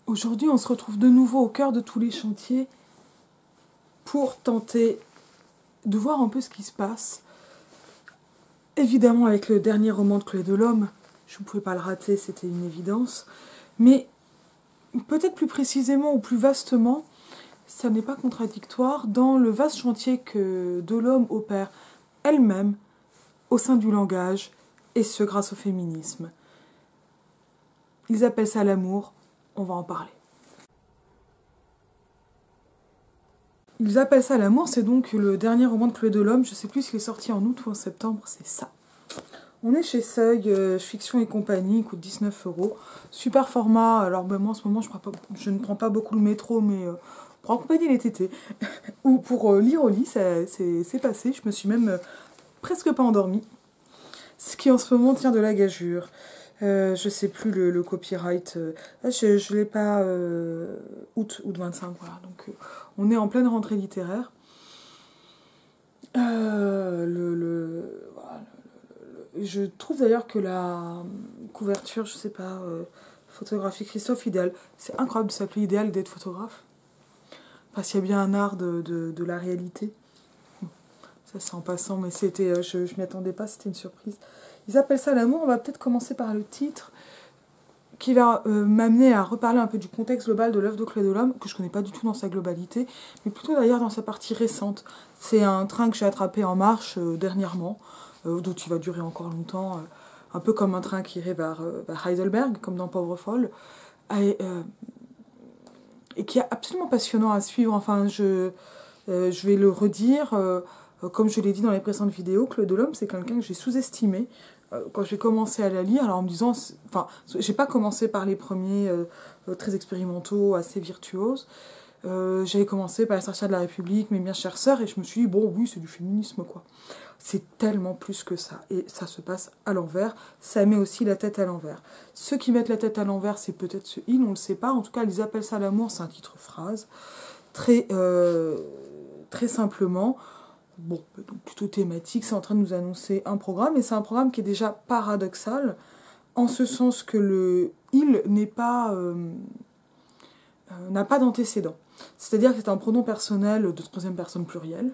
Aujourd'hui, on se retrouve de nouveau au cœur de tous les chantiers pour tenter de voir un peu ce qui se passe. Évidemment, avec le dernier roman de Chloé Delhomme, je ne pouvais pas le rater, c'était une évidence. Mais peut-être plus précisément ou plus vastement, ça n'est pas contradictoire dans le vaste chantier que Delhomme opère elle-même au sein du langage, et ce grâce au féminisme. Ils appellent ça l'amour, on va en parler. Ils appellent ça l'amour, c'est donc le dernier roman de Chloé Delhomme, je sais plus s'il est sorti en août ou en septembre, c'est ça. On est chez Seuil, Fiction et compagnie, il coûte 19 €. Super format, alors ben, moi en ce moment je ne prends pas beaucoup le métro, mais pour accompagner les tétés, ou pour lire au lit, c'est passé, je me suis même presque pas endormie. Ce qui en ce moment tient de la gageure. Je sais plus le copyright. Je l'ai pas août 25, voilà. Donc on est en pleine rentrée littéraire. Voilà, je trouve d'ailleurs que la couverture, je sais pas, photographie Christophe Idéal, c'est incroyable de s'appeler Idéal et d'être photographe. Enfin, s'il y a bien un art de la réalité. Ça c'est en passant, mais c'était, je m'y attendais pas, c'était une surprise. Ils appellent ça l'amour, on va peut-être commencer par le titre, qui va m'amener à reparler un peu du contexte global de l'œuvre de Chloé Delhomme, que je connais pas du tout dans sa globalité, mais plutôt d'ailleurs dans sa partie récente. C'est un train que j'ai attrapé en marche dernièrement, dont il va durer encore longtemps, un peu comme un train qui irait vers Heidelberg, comme dans Pauvre folle, et qui est absolument passionnant à suivre. Enfin, je vais le redire, comme je l'ai dit dans les précédentes vidéos, Chloé Delhomme, c'est quelqu'un que j'ai sous-estimé quand j'ai commencé à la lire, alors en me disant, enfin, j'ai pas commencé par les premiers très expérimentaux, assez virtuoses. J'avais commencé par Les Sorcières de la République, Mes bien chères sœurs, et je me suis dit, bon, oui, c'est du féminisme, quoi. C'est tellement plus que ça, et ça se passe à l'envers, ça met aussi la tête à l'envers. Ceux qui mettent la tête à l'envers, c'est peut-être ce il, on le sait pas, en tout cas, ils appellent ça l'amour, c'est un titre phrase, très simplement. Bon, donc plutôt thématique, c'est en train de nous annoncer un programme, et c'est un programme qui est déjà paradoxal, en ce sens que le « il » n'a pas d'antécédent. C'est-à-dire que c'est un pronom personnel de troisième personne plurielle,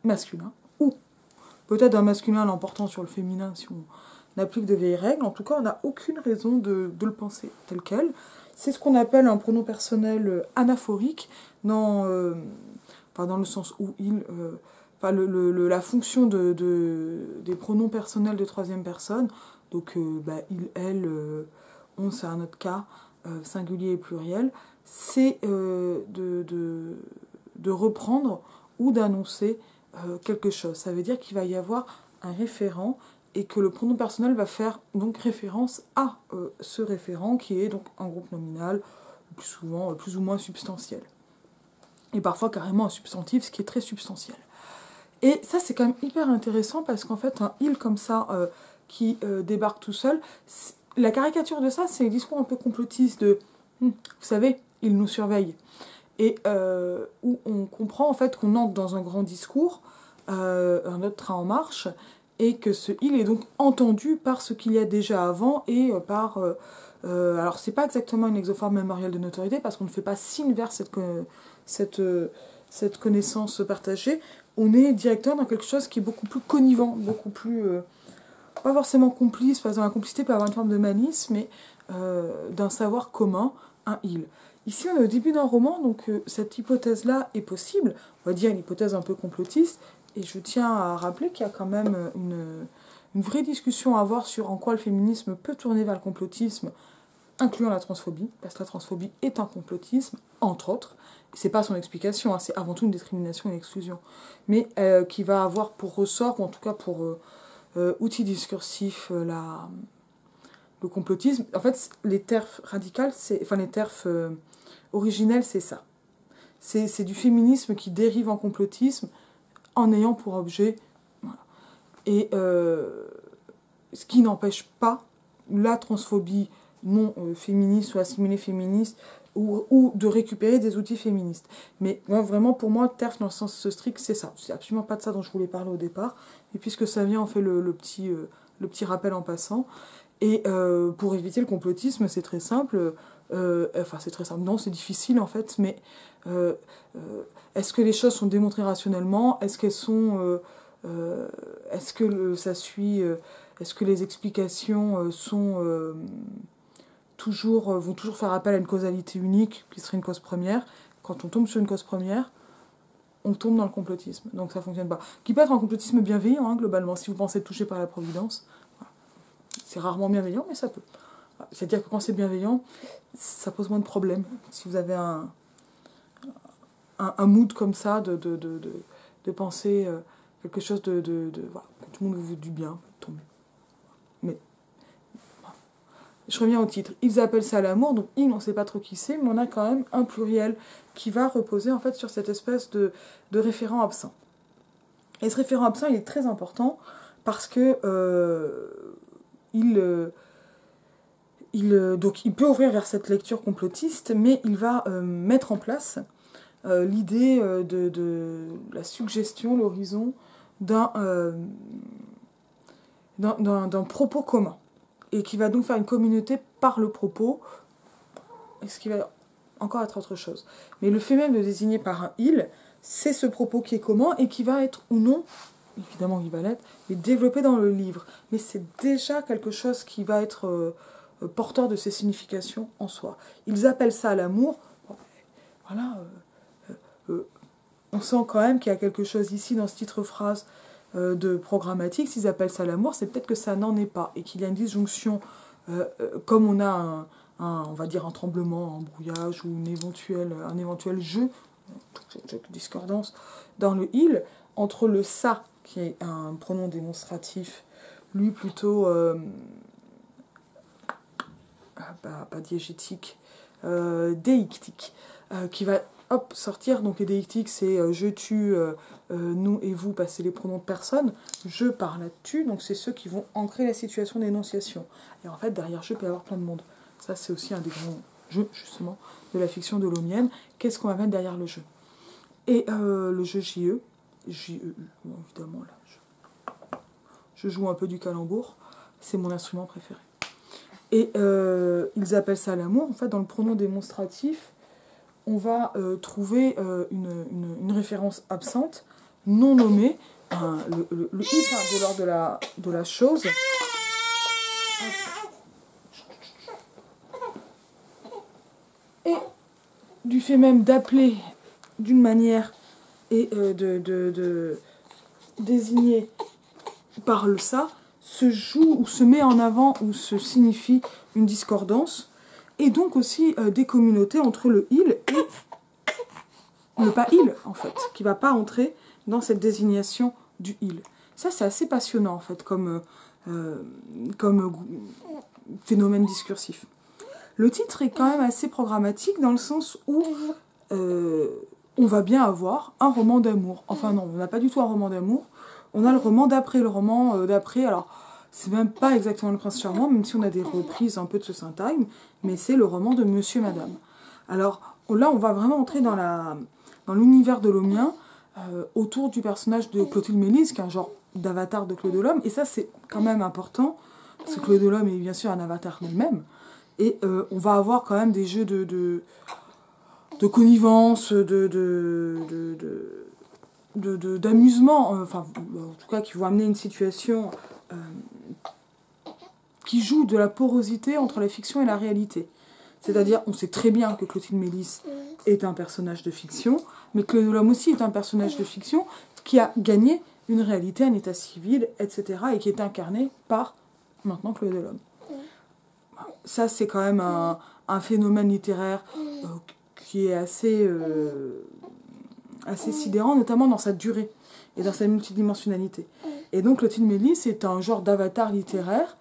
masculin, ou peut-être un masculin l'emportant sur le féminin si on applique de vieilles règles. En tout cas, on n'a aucune raison de le penser tel quel. C'est ce qu'on appelle un pronom personnel anaphorique, dans le sens où il... la fonction des pronoms personnels de troisième personne, donc il, elle, on, c'est un autre cas, singulier et pluriel, c'est de reprendre ou d'annoncer quelque chose. Ça veut dire qu'il va y avoir un référent et que le pronom personnel va faire donc référence à ce référent qui est donc un groupe nominal, plus souvent plus ou moins substantiel. Et parfois carrément un substantif, ce qui est très substantiel. Et ça, c'est quand même hyper intéressant parce qu'en fait, un il comme ça qui débarque tout seul, la caricature de ça, c'est le discours un peu complotiste de vous savez, il nous surveille. Et où on comprend en fait qu'on entre dans un grand discours, un autre train en marche, et que ce il est donc entendu par ce qu'il y a déjà avant et par. Alors, c'est pas exactement une exoforme mémorielle de notoriété parce qu'on ne fait pas signe vers cette connaissance partagée. On est directement dans quelque chose qui est beaucoup plus connivant, beaucoup plus, pas forcément complice, parce que dans la complicité peut avoir une forme de malice, mais d'un savoir commun, un il. Ici, on est au début d'un roman, donc cette hypothèse-là est possible, on va dire une hypothèse un peu complotiste, et je tiens à rappeler qu'il y a quand même une vraie discussion à avoir sur en quoi le féminisme peut tourner vers le complotisme, incluant la transphobie, parce que la transphobie est un complotisme, entre autres, c'est pas son explication, hein, c'est avant tout une discrimination et une exclusion, mais qui va avoir pour ressort, ou en tout cas pour outil discursif, le complotisme. En fait, les terfs radicales, les terfs originels, c'est ça. C'est du féminisme qui dérive en complotisme en ayant pour objet... Voilà. Et ce qui n'empêche pas la transphobie non féministe ou assimilée féministe ou de récupérer des outils féministes. Mais vraiment, pour moi, TERF, dans le sens strict, c'est ça. C'est absolument pas de ça dont je voulais parler au départ. Et puisque ça vient, on fait le petit rappel en passant. Et pour éviter le complotisme, c'est très simple. enfin c'est très simple, non c'est difficile en fait, mais est-ce que les choses sont démontrées rationnellement? Est-ce qu'elles sont... est-ce que ça suit... est-ce que les explications sont... vont toujours faire appel à une causalité unique, qui serait une cause première? Quand on tombe sur une cause première, on tombe dans le complotisme, donc ça fonctionne pas. Qui peut être un complotisme bienveillant, hein, globalement, si vous pensez être touché par la providence. Voilà. C'est rarement bienveillant, mais ça peut. C'est-à-dire que quand c'est bienveillant, ça pose moins de problèmes. Si vous avez un mood comme ça de penser quelque chose voilà, que tout le monde vous veut du bien, tomber. Mais je reviens au titre. Ils appellent ça l'amour, donc ils, on ne sait pas trop qui c'est, mais on a quand même un pluriel qui va reposer en fait sur cette espèce de référent absent. Et ce référent absent, il est très important parce que donc il peut ouvrir vers cette lecture complotiste, mais il va mettre en place l'idée de la suggestion, l'horizon d'un propos commun, et qui va donc faire une communauté par le propos, et ce qui va encore être autre chose. Mais le fait même de désigner par un « il », c'est ce propos qui est commun et qui va être ou non, évidemment il va l'être, mais développé dans le livre. Mais c'est déjà quelque chose qui va être porteur de ces significations en soi. Ils appellent ça l'amour. Bon, voilà, on sent quand même qu'il y a quelque chose ici dans ce titre-phrase de programmatique. S'ils appellent ça l'amour, c'est peut-être que ça n'en est pas, et qu'il y a une disjonction, comme on a on va dire un tremblement, un brouillage, ou un éventuel jeu, discordance, dans le « il », entre le « ça », qui est un pronom démonstratif, lui plutôt, pas diégétique, déictique, qui va sortir. Donc les déictiques, c'est je, tu, nous et vous, passer les pronoms de personne, je par là-dessus, donc c'est ceux qui vont ancrer la situation d'énonciation. Et en fait, derrière je, il peut y avoir plein de monde. Ça, c'est aussi un des grands jeux, justement, de la fiction dolomienne. Qu'est-ce qu'on va mettre derrière le jeu? Et le jeu JE, bon, évidemment, là, je joue un peu du calembour, c'est mon instrument préféré. Et ils appellent ça l'amour. En fait, dans le pronom démonstratif, on va trouver une référence absente, non nommée, le it de l'ordre de la chose. Et du fait même d'appeler d'une manière et de désigner par le ça, se joue ou se met en avant ou se signifie une discordance, et donc aussi des communautés entre le il et le pas il, en fait, qui ne va pas entrer dans cette désignation du il. Ça, c'est assez passionnant, en fait, comme phénomène discursif. Le titre est quand même assez programmatique dans le sens où on va bien avoir un roman d'amour. Enfin non, on n'a pas du tout un roman d'amour. On a le roman d'après, alors c'est même pas exactement le prince charmant, même si on a des reprises un peu de ce Sondheim, mais c'est le roman de Monsieur et Madame. Alors là, on va vraiment entrer dans l'univers dolomiens, autour du personnage de Clotilde Mélisse, qui est un genre d'avatar de Claude Lhomme, et ça c'est quand même important, parce que Claude Lhomme est bien sûr un avatar elle-même, et on va avoir quand même des jeux de connivence, d'amusement, enfin, en tout cas, qui vont amener une situation qui joue de la porosité entre la fiction et la réalité. C'est-à-dire, on sait très bien que Clotilde Mélisse est un personnage de fiction, mais Claude Lhomme aussi est un personnage de fiction qui a gagné une réalité, un état civil, etc., et qui est incarné par, maintenant, Claude Lhomme. Ça, c'est quand même un phénomène littéraire qui est assez sidérant, notamment dans sa durée et dans sa multidimensionnalité. Et donc Clotilde Mélisse est un genre d'avatar littéraire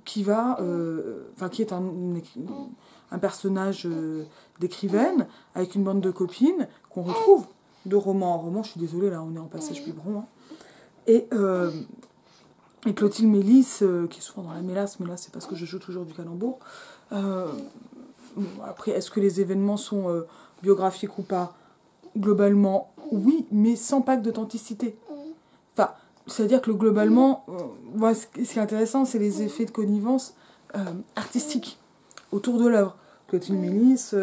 qui est un personnage d'écrivaine avec une bande de copines qu'on retrouve de roman en roman. Je suis désolée, là on est en passage biberon. Hein. Et Clotilde Mélisse, qui est souvent dans la mélasse, mais là c'est parce que je joue toujours du calembour. Après, est-ce que les événements sont biographiques ou pas? Globalement, oui, mais sans pacte d'authenticité. Enfin, c'est-à-dire que globalement, ce qui est intéressant, c'est les effets de connivence artistiques autour de l'œuvre. Clotilde Mélis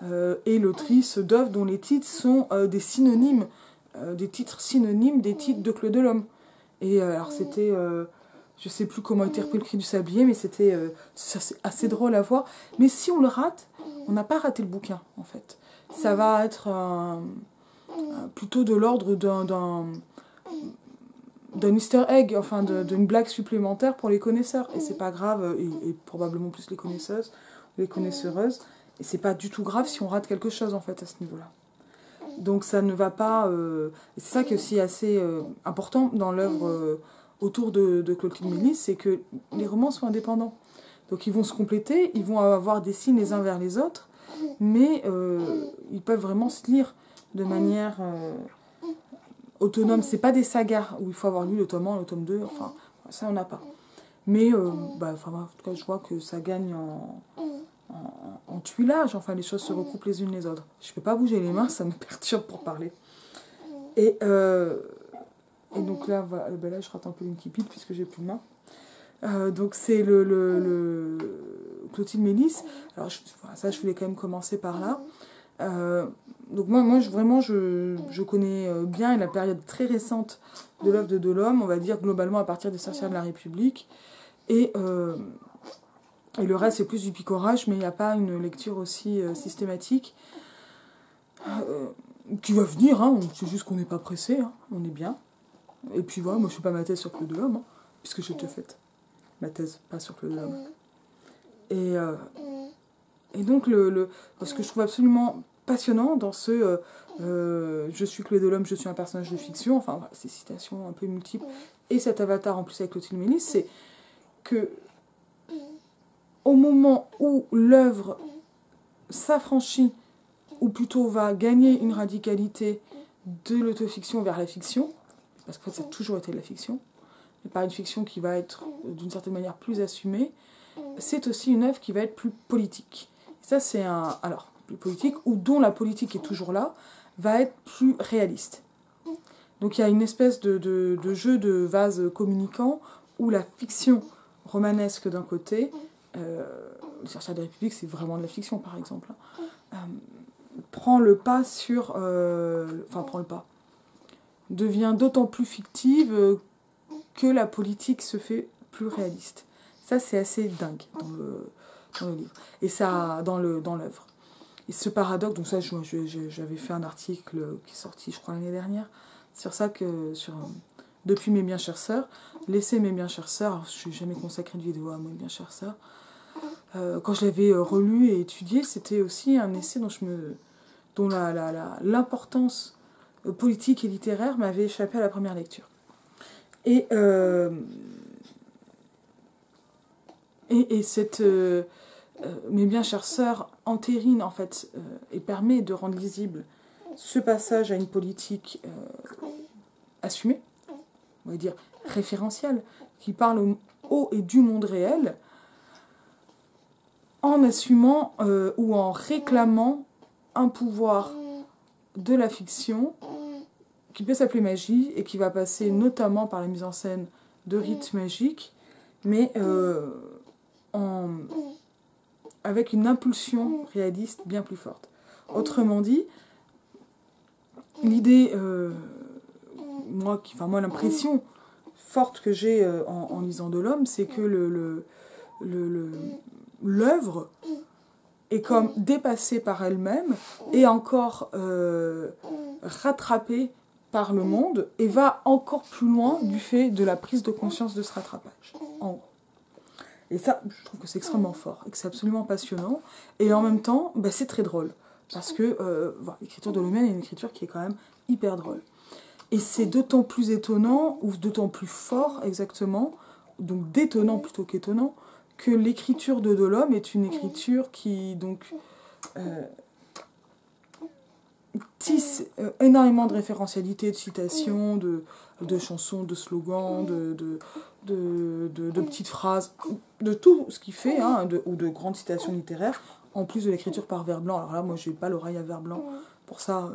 est l'autrice d'œuvres dont les titres sont des synonymes, des titres synonymes des titres de Claude Delhomme. Et alors c'était, je sais plus comment était repris Le Cri du Sablier, mais c'était assez drôle à voir. Mais si on le rate, on n'a pas raté le bouquin, en fait. Ça va être plutôt de l'ordre d'un easter egg, enfin d'une blague supplémentaire pour les connaisseurs. Et c'est pas grave, et probablement plus les connaisseuses, les connaisseureuses. Et c'est pas du tout grave si on rate quelque chose, en fait, à ce niveau-là. Donc ça ne va pas... et c'est ça qui est aussi assez important dans l'œuvre autour de Clotilde Mélis, c'est que les romans sont indépendants. Donc ils vont se compléter, ils vont avoir des signes les uns vers les autres, mais ils peuvent vraiment se lire de manière autonome. C'est pas des sagas où il faut avoir lu le tome 1, le tome 2, enfin, ça on n'a pas. Mais en tout cas, je vois que ça gagne en tuilage, enfin les choses se recoupent les unes les autres. Je peux pas bouger les mains, ça me perturbe pour parler. Et donc là, voilà, là je rate un peu l'Inkipit puisque j'ai plus de main. Donc c'est le Clotilde Mélis. Alors ça, je voulais quand même commencer par là. Donc moi je connais bien la période très récente de l'œuvre de Delhomme, on va dire globalement à partir des Sorcières de la République. Et le reste, c'est plus du picorage, mais il n'y a pas une lecture aussi systématique qui va venir, hein, c'est juste qu'on n'est pas pressé, hein, on est bien. Et puis voilà, moi je ne fais pas ma thèse sur Claude Delhomme, hein, puisque j'ai déjà fait ma thèse, pas sur Claude Delhomme. Et donc, ce que je trouve absolument passionnant dans ce je suis Claude Delhomme, je suis un personnage de fiction, enfin voilà, ces citations un peu multiples, et cet avatar en plus avec Clotilde Mélis, c'est que au moment où l'œuvre s'affranchit, ou plutôt va gagner une radicalité de l'autofiction vers la fiction, parce qu'en fait ça a toujours été de la fiction, mais pas une fiction qui va être d'une certaine manière plus assumée, c'est aussi une œuvre qui va être plus politique. Et ça c'est plus politique, ou dont la politique est toujours là, va être plus réaliste. Donc il y a une espèce de jeu de vase communicant, où la fiction romanesque d'un côté, les Sorcières de la République, c'est vraiment de la fiction, par exemple, prend le pas sur... prend le pas. Devient d'autant plus fictive que la politique se fait plus réaliste. Ça, c'est assez dingue dans le livre. Et ça, dans l'œuvre. Et ce paradoxe, donc ça, j'avais fait un article qui est sorti, je crois, l'année dernière, sur ça, depuis Mes bien chères sœurs, laissez Mes bien chères sœurs, je n'ai jamais consacré de vidéo à Mes bien chères sœurs, quand je l'avais relu et étudié, c'était aussi un essai dont l'importance politique et littéraire m'avait échappé à la première lecture. Et cette Mes bien chères sœurs entérine en fait et permet de rendre lisible ce passage à une politique assumée, on va dire référentielle, qui parle au et du monde réel, en assumant ou en réclamant un pouvoir de la fiction qui peut s'appeler magie et qui va passer notamment par la mise en scène de rites magiques, mais avec une impulsion réaliste bien plus forte. Autrement dit, l'idée, moi l'impression forte que j'ai en lisant Delhomme, c'est que l'œuvre est comme dépassée par elle-même et encore rattrapée par le monde et va encore plus loin du fait de la prise de conscience de ce rattrapage. En gros. Et ça, je trouve que c'est extrêmement fort et que c'est absolument passionnant. Et en même temps, c'est très drôle. Parce que l'écriture de Delhomme est une écriture qui est quand même hyper drôle. Et c'est d'autant plus étonnant, ou d'autant plus fort exactement, donc détonnant plutôt qu'étonnant, que l'écriture de Delhomme est une écriture qui donc tisse énormément de référentialités, de citations, de chansons, de slogans, de petites phrases, de tout ce qu'il fait, hein, ou de grandes citations littéraires, en plus de l'écriture par vers blanc. Alors là, moi, j'ai pas l'oreille à vers blanc. Pour ça,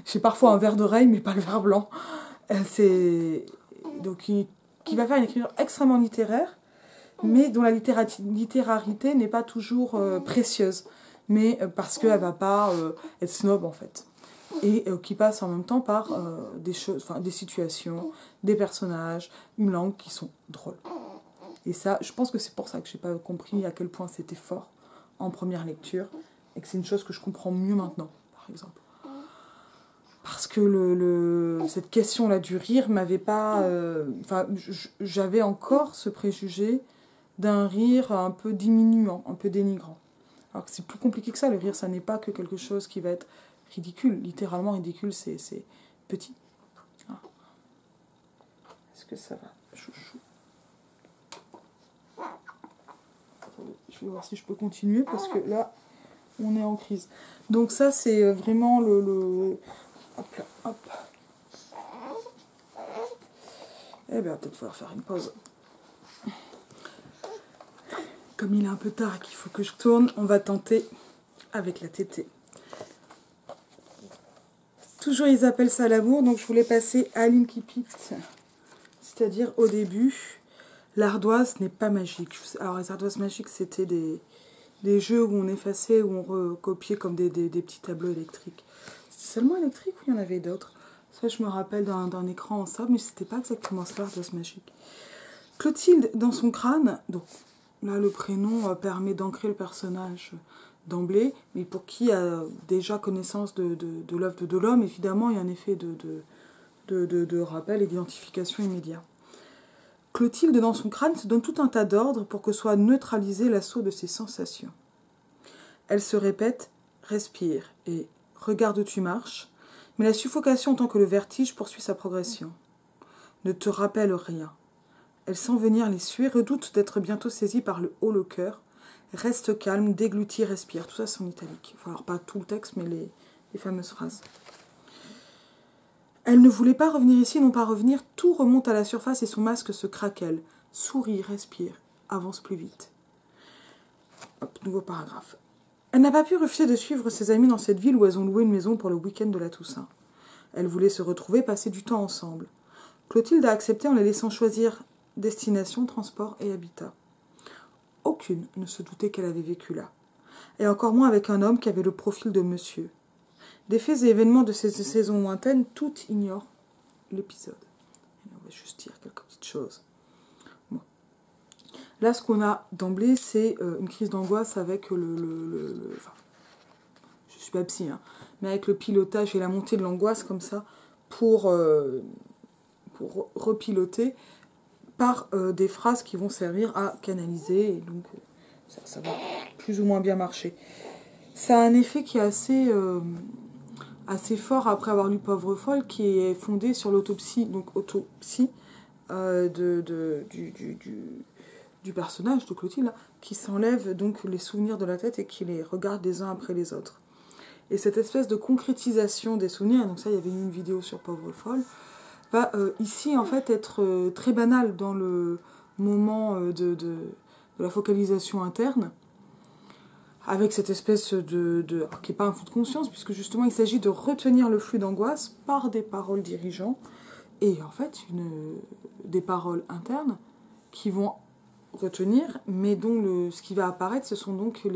j'ai parfois un verre d'oreille, mais pas le vers blanc. Donc, qui va faire une écriture extrêmement littéraire, mais dont la littérarité n'est pas toujours précieuse, mais parce qu'elle ne va pas être snob en fait. Et qui passe en même temps par des choses, enfin, des situations, des personnages, une langue qui sont drôles. Et ça, je pense que c'est pour ça que je n'ai pas compris à quel point c'était fort en première lecture, et que c'est une chose que je comprends mieux maintenant, par exemple. Parce que cette question-là du rire m'avait pas... j'avais encore ce préjugé d'un rire un peu diminuant, un peu dénigrant. Alors que c'est plus compliqué que ça, le rire, ça n'est pas que quelque chose qui va être ridicule. Littéralement, ridicule, c'est petit. Ah. Est-ce que ça va, chouchou? Attendez, je vais voir si je peux continuer, parce que là, on est en crise. Donc ça, c'est vraiment le... Hop là, hop. Eh bien, peut-être falloir faire une pause. Comme il est un peu tard et qu'il faut que je tourne, on va tenter avec la tétée. Toujours, ils appellent ça l'amour, donc je voulais passer à l'incipit. C'est-à-dire, au début, l'ardoise n'est pas magique. Alors, les ardoises magiques, c'était des jeux où on effaçait, où on recopiait comme des petits tableaux électriques. C'était seulement électrique ou il y en avait d'autres? Ça, je me rappelle d'un écran en sable, mais c'était pas exactement ça, l'ardoise magique. Clotilde, dans son crâne, donc là, le prénom permet d'ancrer le personnage d'emblée, mais pour qui a déjà connaissance de l'œuvre de Delhomme, évidemment, il y a un effet de rappel et d'identification immédiat. Clotilde, dans son crâne, se donne tout un tas d'ordres pour que soit neutralisé l'assaut de ses sensations. Elle se répète « respire » et « regarde où tu marches », mais la suffocation en tant que le vertige poursuit sa progression. Ne te rappelle rien. Elle sent venir les suées, redoute d'être bientôt saisie par le haut le cœur. Reste calme, déglutit, respire. Tout ça, c'est en italique. Alors, pas tout le texte, mais les fameuses phrases. Elle ne voulait pas revenir ici, non pas revenir. Tout remonte à la surface et son masque se craquelle. Sourit, respire, avance plus vite. Hop, nouveau paragraphe. Elle n'a pas pu refuser de suivre ses amis dans cette ville où elles ont loué une maison pour le week-end de la Toussaint. Elles voulaient se retrouver, passer du temps ensemble. Clotilde a accepté en les laissant choisir destination, transport et habitat. Aucune ne se doutait qu'elle avait vécu là. Et encore moins avec un homme qui avait le profil de monsieur. Des faits et événements de ces saisons lointaines, toutes ignorent l'épisode. On va juste dire quelques petites choses. Bon. Là, ce qu'on a d'emblée, c'est une crise d'angoisse avec enfin, je suis pas psy, hein, mais avec le pilotage et la montée de l'angoisse comme ça pour repiloter par des phrases qui vont servir à canaliser, et donc ça va plus ou moins bien marcher. Ça a un effet qui est assez fort après avoir lu Pauvre folle, qui est fondé sur l'autopsie, donc autopsie du personnage de Clotilde, là, qui s'enlève donc les souvenirs de la tête et qui les regarde les uns après les autres. Et cette espèce de concrétisation des souvenirs, donc ça, il y avait une vidéo sur Pauvre folle, va ici en fait être très banal dans le moment de la focalisation interne, avec cette espèce alors, qui n'est pas un flou de conscience, puisque justement il s'agit de retenir le flux d'angoisse par des paroles dirigeants, et en fait des paroles internes qui vont retenir, mais dont ce qui va apparaître, ce sont donc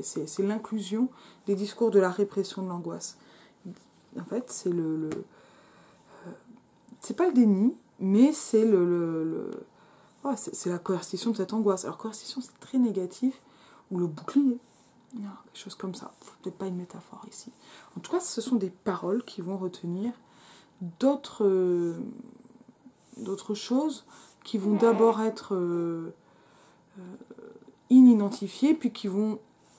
c'est l'inclusion des discours de la répression de l'angoisse. En fait, c'est c'est pas le déni, mais c'est c'est la coercition de cette angoisse. Alors coercition, c'est très négatif, ou le bouclier, quelque chose comme ça. Peut-être pas une métaphore ici. En tout cas, ce sont des paroles qui vont retenir d'autres choses qui vont d'abord être inidentifiées, puis qui vont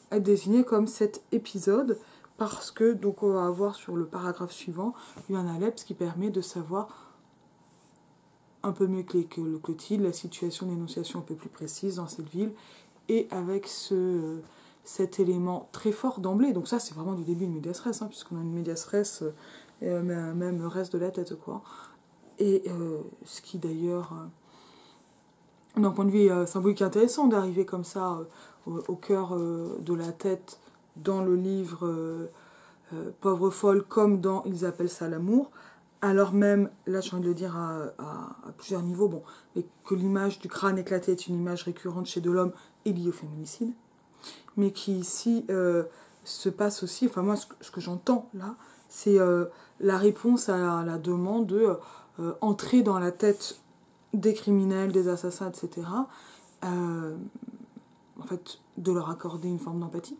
être désignées comme cet épisode, parce que, donc on va avoir sur le paragraphe suivant, il y a un alepse qui permet de savoir un peu mieux que le Clotilde, la situation d'énonciation un peu plus précise dans cette ville, et avec cet élément très fort d'emblée. Donc ça, c'est vraiment du début de médias res, puisqu'on a une médias res, même le reste de la tête, quoi. Et ce qui d'ailleurs, d'un point de vue symbolique intéressant, d'arriver comme ça au cœur de la tête dans le livre Pauvre folle, comme dans Ils appellent ça l'amour, alors même, là j'ai envie de le dire à plusieurs niveaux, bon, mais que l'image du crâne éclaté est une image récurrente chez Delhomme et liée au féminicide, mais qui ici se passe aussi, enfin moi ce que j'entends là, c'est la réponse à la demande de entrer dans la tête des criminels, des assassins, etc., en fait, de leur accorder une forme d'empathie.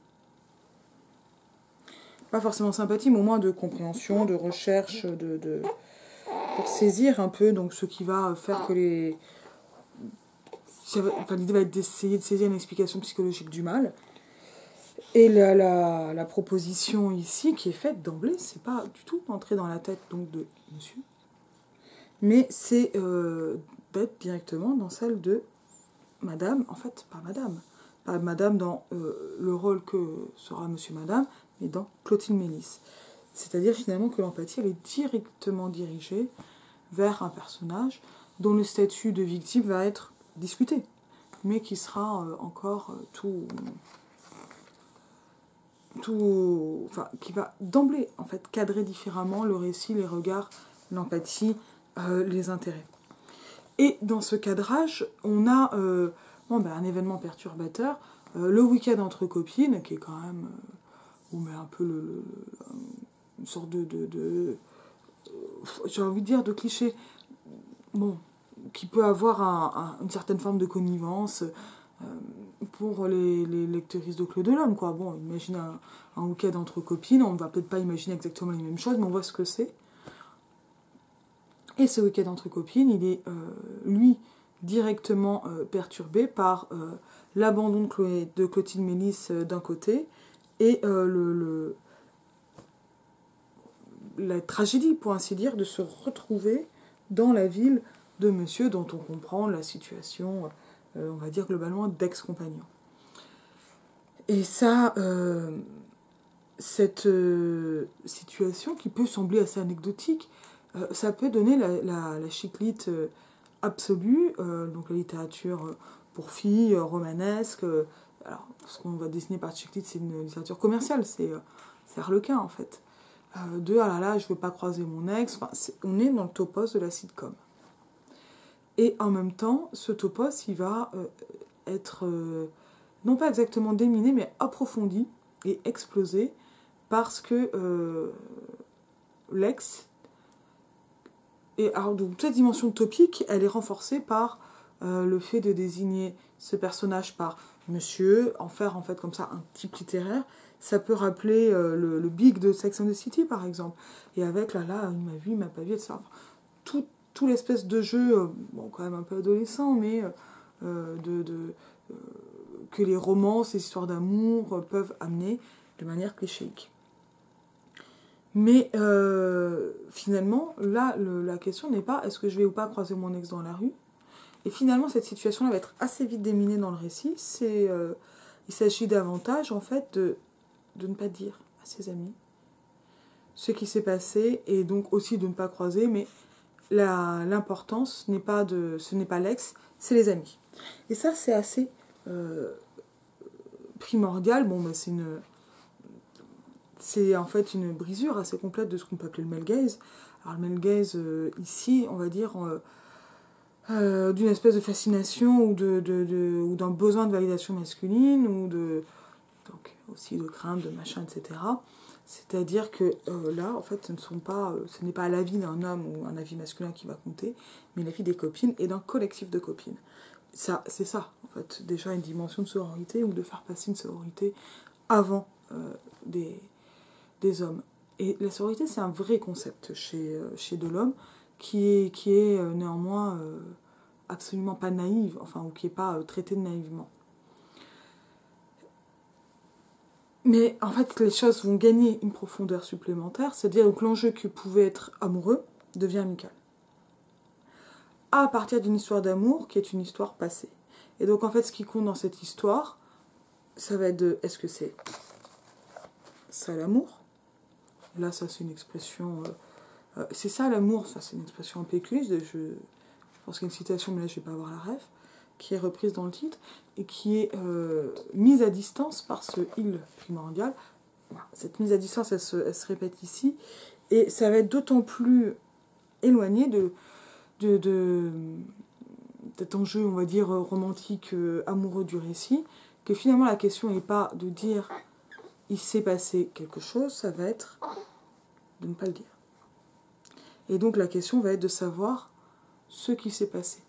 Pas forcément sympathie, mais au moins de compréhension, de recherche, pour saisir un peu donc ce qui va faire que les... Enfin, l'idée va être d'essayer de saisir une explication psychologique du mal. Et la proposition ici qui est faite d'emblée, c'est pas du tout entrer dans la tête donc de monsieur, mais c'est d'être directement dans celle de madame, en fait, pas madame dans le rôle que sera monsieur madame, mais dans Clotilde Mélis. C'est-à-dire finalement que l'empathie, elle est directement dirigée vers un personnage dont le statut de victime va être discuté, mais qui sera encore enfin, qui va d'emblée en fait cadrer différemment le récit, les regards, l'empathie, les intérêts. Et dans ce cadrage, on a un événement perturbateur, le week-end entre copines, qui est quand même on met un peu une sorte j'ai envie de dire de cliché, bon, qui peut avoir une certaine forme de connivence pour les lectrices de Claude Delhomme, quoi. Bon, imaginez un week-end entre copines, on ne va peut-être pas imaginer exactement les mêmes choses, mais on voit ce que c'est. Et ce week-end entre copines, il est, lui, directement perturbé par l'abandon de Clotilde Mélis d'un côté, et la tragédie, pour ainsi dire, de se retrouver dans la ville de monsieur dont on comprend la situation, on va dire globalement, d'ex-compagnon. Et ça, cette situation qui peut sembler assez anecdotique, ça peut donner la chiclite absolue, donc la littérature pour filles, romanesque. Alors, ce qu'on va désigner par chiclite, c'est une littérature commerciale, c'est Harlequin en fait. De ah là là, je veux pas croiser mon ex. Enfin, on est dans le topos de la sitcom. Et en même temps, ce topos, il va être non pas exactement déminé, mais approfondi et explosé parce que l'ex. Et alors, donc, toute cette dimension topique, elle est renforcée par le fait de désigner ce personnage par monsieur, en faire en fait comme ça un type littéraire. Ça peut rappeler le Big de Sex and the City, par exemple. Et avec, là, il m'a vu, il m'a pas vu, etc. Tout l'espèce de jeu, bon, quand même un peu adolescent, mais que les romances, les histoires d'amour peuvent amener de manière clichéique. Mais finalement, là, la question n'est pas est-ce que je vais ou pas croiser mon ex dans la rue. Et finalement, cette situation-là va être assez vite déminée dans le récit. Il s'agit davantage, en fait, de ne pas dire à ses amis ce qui s'est passé, et donc aussi de ne pas croiser, mais l'importance ce n'est pas l'ex, c'est les amis. Et ça, c'est assez primordial. Bon, bah, c'est en fait une brisure assez complète de ce qu'on peut appeler le male gaze. Alors le male gaze, ici, on va dire d'une espèce de fascination ou d'un besoin de validation masculine, ou donc aussi de crainte, de machin, etc. C'est-à-dire que là, en fait, ce n'est pas l'avis d'un homme ou un avis masculin qui va compter, mais l'avis des copines et d'un collectif de copines. Ça, c'est ça, en fait, déjà une dimension de sororité, ou de faire passer une sororité avant des hommes. Et la sororité, c'est un vrai concept chez Delhomme, qui est néanmoins absolument pas naïve, enfin, ou qui n'est pas traité naïvement. Mais en fait, les choses vont gagner une profondeur supplémentaire, c'est-à-dire que l'enjeu qui pouvait être amoureux devient amical. À partir d'une histoire d'amour qui est une histoire passée. Et donc en fait, ce qui compte dans cette histoire, ça va être est-ce que c'est ça l'amour? Là, ça c'est une expression... c'est ça l'amour, ça c'est une expression un peu écluse, je pense qu'il y a une citation, mais là je vais pas avoir la ref, qui est reprise dans le titre, et qui est mise à distance par ce « il » primordial. Cette mise à distance, elle se répète ici, et ça va être d'autant plus éloigné cet enjeu, on va dire, romantique, amoureux du récit, que finalement la question n'est pas de dire il s'est passé quelque chose, ça va être de ne pas le dire. Et donc la question va être de savoir ce qui s'est passé.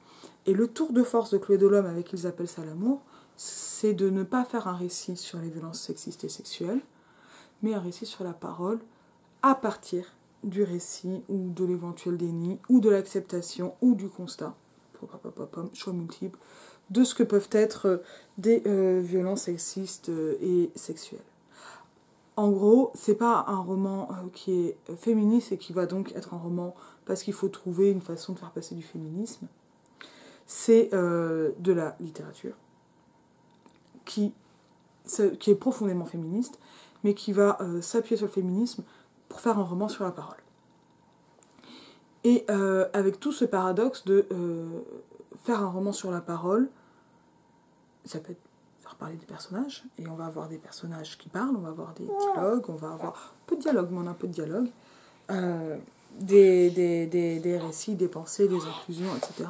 Et le tour de force de Chloé Delhomme, avec Ils appellent ça l'amour, c'est de ne pas faire un récit sur les violences sexistes et sexuelles, mais un récit sur la parole à partir du récit ou de l'éventuel déni ou de l'acceptation ou du constat, choix multiples, de ce que peuvent être des violences sexistes et sexuelles. En gros, c'est pas un roman qui est féministe et qui va donc être un roman parce qu'il faut trouver une façon de faire passer du féminisme. C'est de la littérature qui est profondément féministe, mais qui va s'appuyer sur le féminisme pour faire un roman sur la parole. Et avec tout ce paradoxe de faire un roman sur la parole, ça peut être faire parler des personnages, et on va avoir des personnages qui parlent, on va avoir des dialogues, on va avoir peu de dialogue, mais on a un peu de dialogue, des récits, des pensées, des inclusions, etc.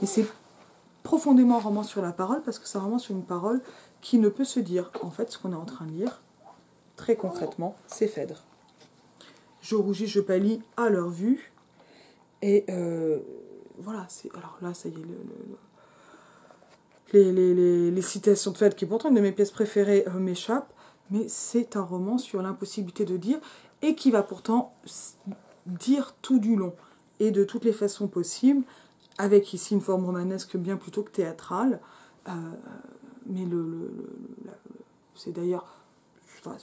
Mais c'est profondément un roman sur la parole, parce que c'est un roman sur une parole qui ne peut se dire. En fait, ce qu'on est en train de lire, très concrètement, c'est Phèdre. Je rougis, je pâlis à leur vue, et voilà, alors là, ça y est, les citations de Phèdre, qui est pourtant une de mes pièces préférées, m'échappent, mais c'est un roman sur l'impossibilité de dire, et qui va pourtant dire tout du long, et de toutes les façons possibles, avec ici une forme romanesque bien plutôt que théâtrale, mais c'est d'ailleurs, enfin,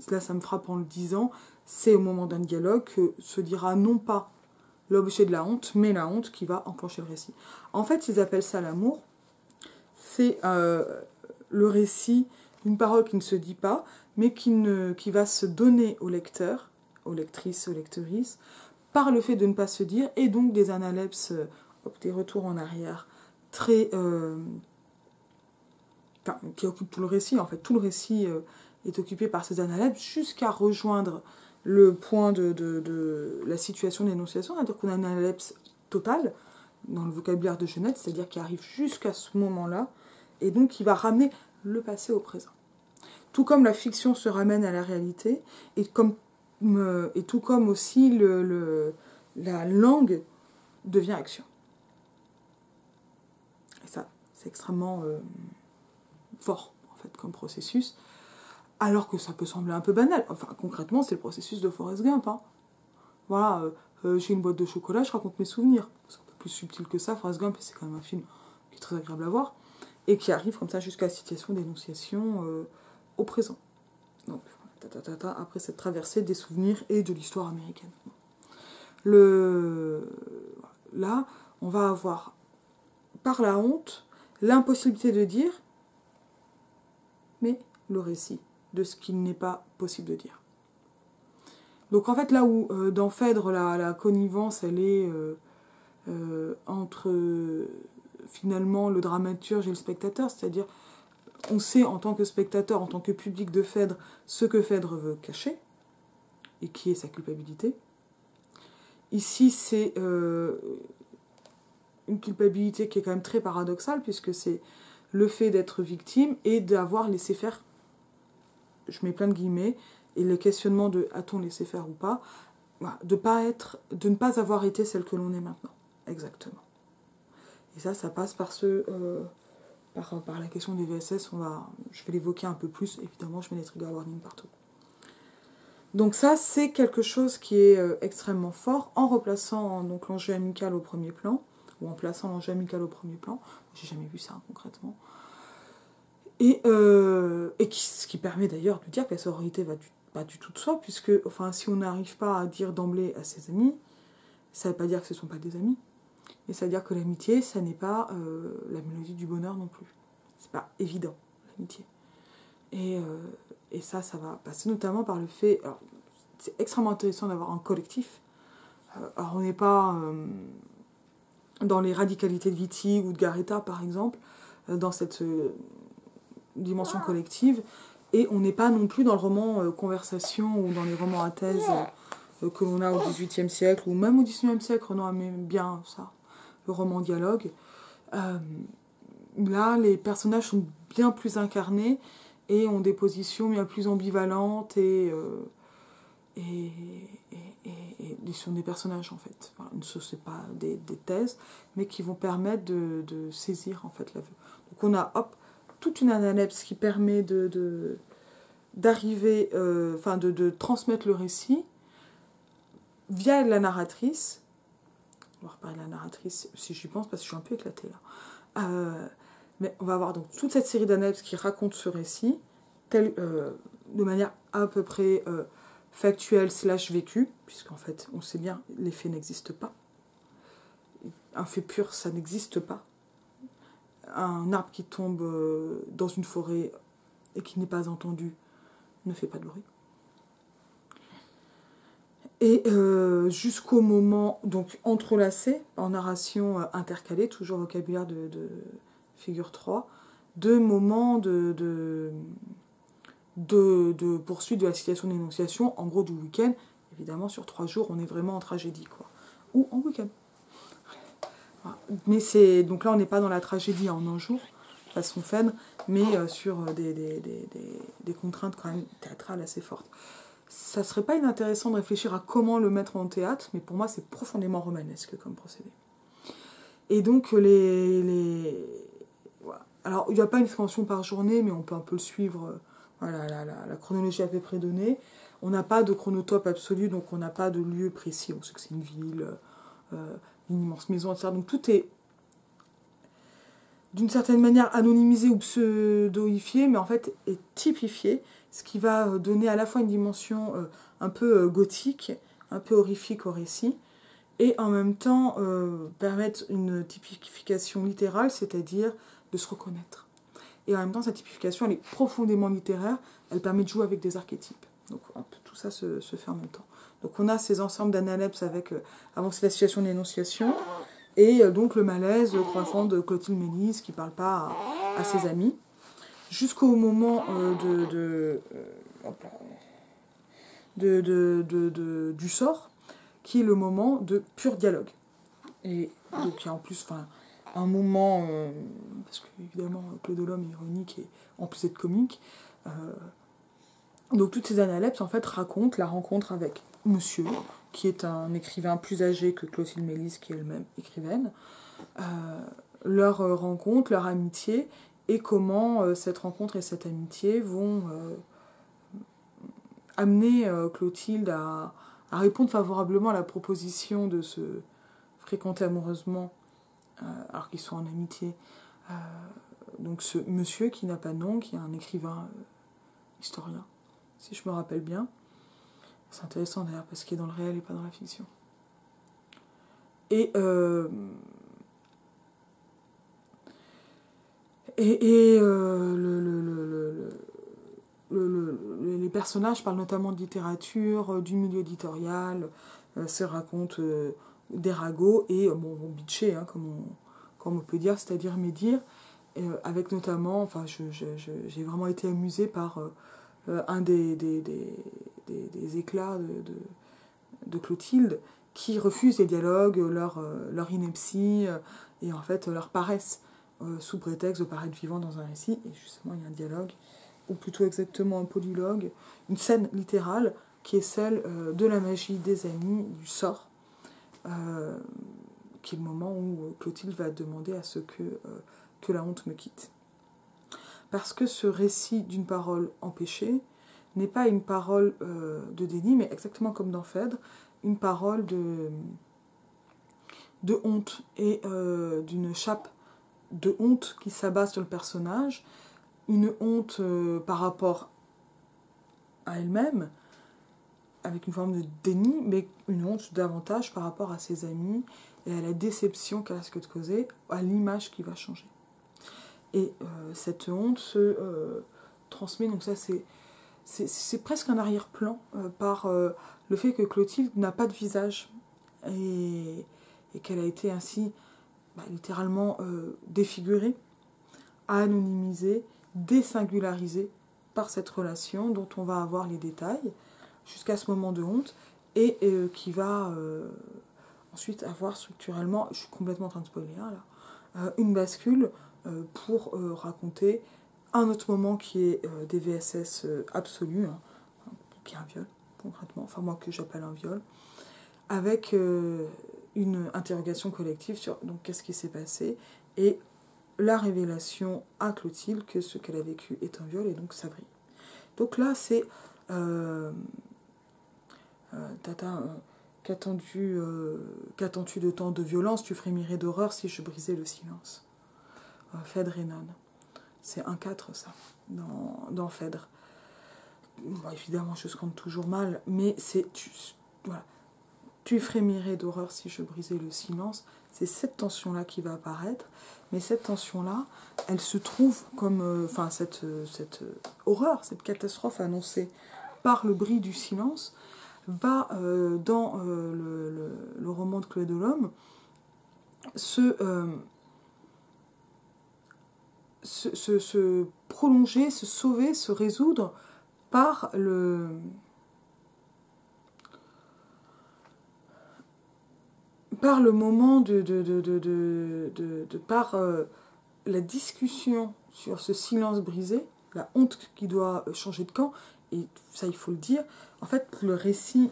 là ça me frappe en le disant, c'est au moment d'un dialogue que se dira non pas l'objet de la honte, mais la honte qui va enclencher le récit. En fait, ils appellent ça l'amour. C'est le récit, une parole qui ne se dit pas, mais qui va se donner au lecteur, aux lectrices, aux lectrices, par le fait de ne pas se dire, et donc des analepses, des retours en arrière, très... qui occupent tout le récit. En fait, tout le récit est occupé par ces analepses, jusqu'à rejoindre le point de la situation d'énonciation, c'est-à-dire qu'on a une analepse totale, dans le vocabulaire de Genette, c'est-à-dire qui arrive jusqu'à ce moment-là, et donc qui va ramener le passé au présent. Tout comme la fiction se ramène à la réalité, et tout comme aussi la langue devient action. Et ça, c'est extrêmement fort, en fait, comme processus, alors que ça peut sembler un peu banal. Enfin, concrètement, c'est le processus de Forrest Gump. Hein. Voilà, j'ai une boîte de chocolat, je raconte mes souvenirs. C'est un peu plus subtil que ça, Forrest Gump, c'est quand même un film qui est très agréable à voir, et qui arrive comme ça jusqu'à la situation d'énonciation au présent. Donc, après cette traversée des souvenirs et de l'histoire américaine. Là, on va avoir, par la honte, l'impossibilité de dire, mais le récit de ce qu'il n'est pas possible de dire. Donc en fait, là où dans Phèdre, la connivence, elle est entre finalement le dramaturge et le spectateur, c'est-à-dire on sait en tant que spectateur, en tant que public de Phèdre, ce que Phèdre veut cacher, et qui est sa culpabilité. Ici, c'est une culpabilité qui est quand même très paradoxale, puisque c'est le fait d'être victime et d'avoir laissé faire, je mets plein de guillemets, et le questionnement de a-t-on laissé faire ou pas, de ne pas avoir été celle que l'on est maintenant, exactement. Et ça passe par par la question des VSS, je vais l'évoquer un peu plus, évidemment, je mets des trigger warnings partout. Donc ça, c'est quelque chose qui est extrêmement fort, en replaçant donc l'enjeu amical au premier plan, ou en plaçant l'enjeu amical au premier plan. J'ai jamais vu ça, concrètement. Et ce qui permet d'ailleurs de dire que la sororité va pas du tout de soi, puisque enfin, si on n'arrive pas à dire d'emblée à ses amis, ça ne veut pas dire que ce ne sont pas des amis, mais ça veut dire que l'amitié, ça n'est pas la mélodie du bonheur non plus. C'est pas évident, l'amitié. Et ça va passer notamment par le fait... Alors, c'est extrêmement intéressant d'avoir un collectif. Alors, on n'est pas dans les radicalités de Wittig ou de Garretta, par exemple, dans cette dimension collective, et on n'est pas non plus dans le roman conversation ou dans les romans à thèse que l'on a au XVIIIe siècle, ou même au XIXe siècle, Renan aimait bien ça, le roman dialogue. Là, les personnages sont bien plus incarnés et ont des positions bien plus ambivalentes et sont des personnages en fait. Enfin, ce n'est pas des thèses, mais qui vont permettre de saisir en fait la vue. Donc on a toute une analepse qui permet d'arriver, de transmettre le récit via la narratrice. On va reparler de la narratrice si j'y pense parce que je suis un peu éclatée là. Mais on va avoir donc toute cette série d'analepses qui racontent ce récit de manière à peu près factuelle / vécue, puisqu'en fait on sait bien les faits n'existent pas. Un fait pur ça n'existe pas. Un arbre qui tombe dans une forêt et qui n'est pas entendu ne fait pas de bruit. Et jusqu'au moment, donc entrelacé, en narration intercalée, toujours vocabulaire de figure 3, de moments de poursuite de la situation d'énonciation, en gros du week-end. Évidemment, sur 3 jours, on est vraiment en tragédie, quoi. Ou en week-end. Voilà. Mais donc là, on n'est pas dans la tragédie en un jour, façon Phèdre, mais sur des contraintes quand même théâtrales assez fortes. Ça serait pas inintéressant de réfléchir à comment le mettre en théâtre, mais pour moi, c'est profondément romanesque comme procédé. Et donc, voilà. Alors, il n'y a pas une expansion par journée, mais on peut un peu le suivre. Voilà, la chronologie à peu près donnée. On n'a pas de chronotope absolu, donc on n'a pas de lieu précis. On sait que c'est une ville, une immense maison, etc. Donc tout est d'une certaine manière anonymisé ou pseudoifié, mais en fait est typifié, ce qui va donner à la fois une dimension un peu gothique, un peu horrifique au récit, et en même temps permettre une typification littérale, c'est-à-dire de se reconnaître. Et en même temps, cette typification, elle est profondément littéraire, elle permet de jouer avec des archétypes. Donc tout ça se fait en même temps. Donc on a ces ensembles d'analepses avec avancer la situation d'énonciation, et donc le malaise croissant de Clotilde Mélisse qui ne parle pas à ses amis, jusqu'au moment du sort, qui est le moment de pur dialogue. Et donc il y a en plus un moment, parce que évidemment Claude Lhomme est ironique et en plus d'être comique, donc toutes ces analepses en fait racontent la rencontre avec Monsieur, qui est un écrivain plus âgé que Clotilde Mélisse, qui est elle-même écrivaine, leur rencontre, leur amitié, et comment cette rencontre et cette amitié vont amener Clotilde à répondre favorablement à la proposition de se fréquenter amoureusement, alors qu'ils sont en amitié. Donc ce monsieur qui n'a pas de nom, qui est un écrivain historien, si je me rappelle bien. C'est intéressant d'ailleurs parce qu'il est dans le réel et pas dans la fiction. Et les personnages parlent notamment de littérature, du milieu éditorial, se racontent des ragots et vont bitcher, hein, comme on peut dire, c'est-à-dire médire, avec notamment, j'ai vraiment été amusée par un des éclats de Clotilde, qui refuse les dialogues, leur ineptie et en fait leur paresse, sous prétexte de paraître vivant dans un récit. Et justement, il y a un dialogue, ou plutôt exactement un polylogue, une scène littérale qui est celle de la magie des amis, du sort, qui est le moment où Clotilde va demander à ce que la honte me quitte. Parce que ce récit d'une parole empêchée n'est pas une parole de déni, mais exactement comme dans Phèdre, une parole de honte et d'une chape de honte qui s'abat sur le personnage, une honte par rapport à elle-même, avec une forme de déni, mais une honte davantage par rapport à ses amis et à la déception qu'elle risque de causer, à l'image qui va changer. Et cette honte se transmet, donc ça c'est presque un arrière-plan par le fait que Clotilde n'a pas de visage et qu'elle a été ainsi littéralement défigurée, anonymisée, désingularisée par cette relation dont on va avoir les détails jusqu'à ce moment de honte. et qui va ensuite avoir structurellement, je suis complètement en train de spoiler là, une bascule pour raconter un autre moment qui est des VSS absolus, hein, qui est un viol, concrètement, enfin moi que j'appelle un viol, avec une interrogation collective sur donc qu'est-ce qui s'est passé, et la révélation à Clotilde que ce qu'elle a vécu est un viol, et donc ça brille. Donc là, c'est qu'attends-tu de tant de violence, tu frémirais d'horreur si je brisais le silence. Phèdre et None. C'est 1-4 ça, dans Phèdre. Bon, évidemment, je scande toujours mal, mais c'est... Voilà. Tu frémirais d'horreur si je brisais le silence. C'est cette tension-là qui va apparaître. Mais cette tension-là, elle se trouve comme... Enfin, cette horreur, cette catastrophe annoncée par le bris du silence, va, dans le roman de Chloé Delhomme, se prolonger, se sauver, se résoudre par le moment par la discussion sur ce silence brisé, la honte qui doit changer de camp, et ça il faut le dire, en fait le récit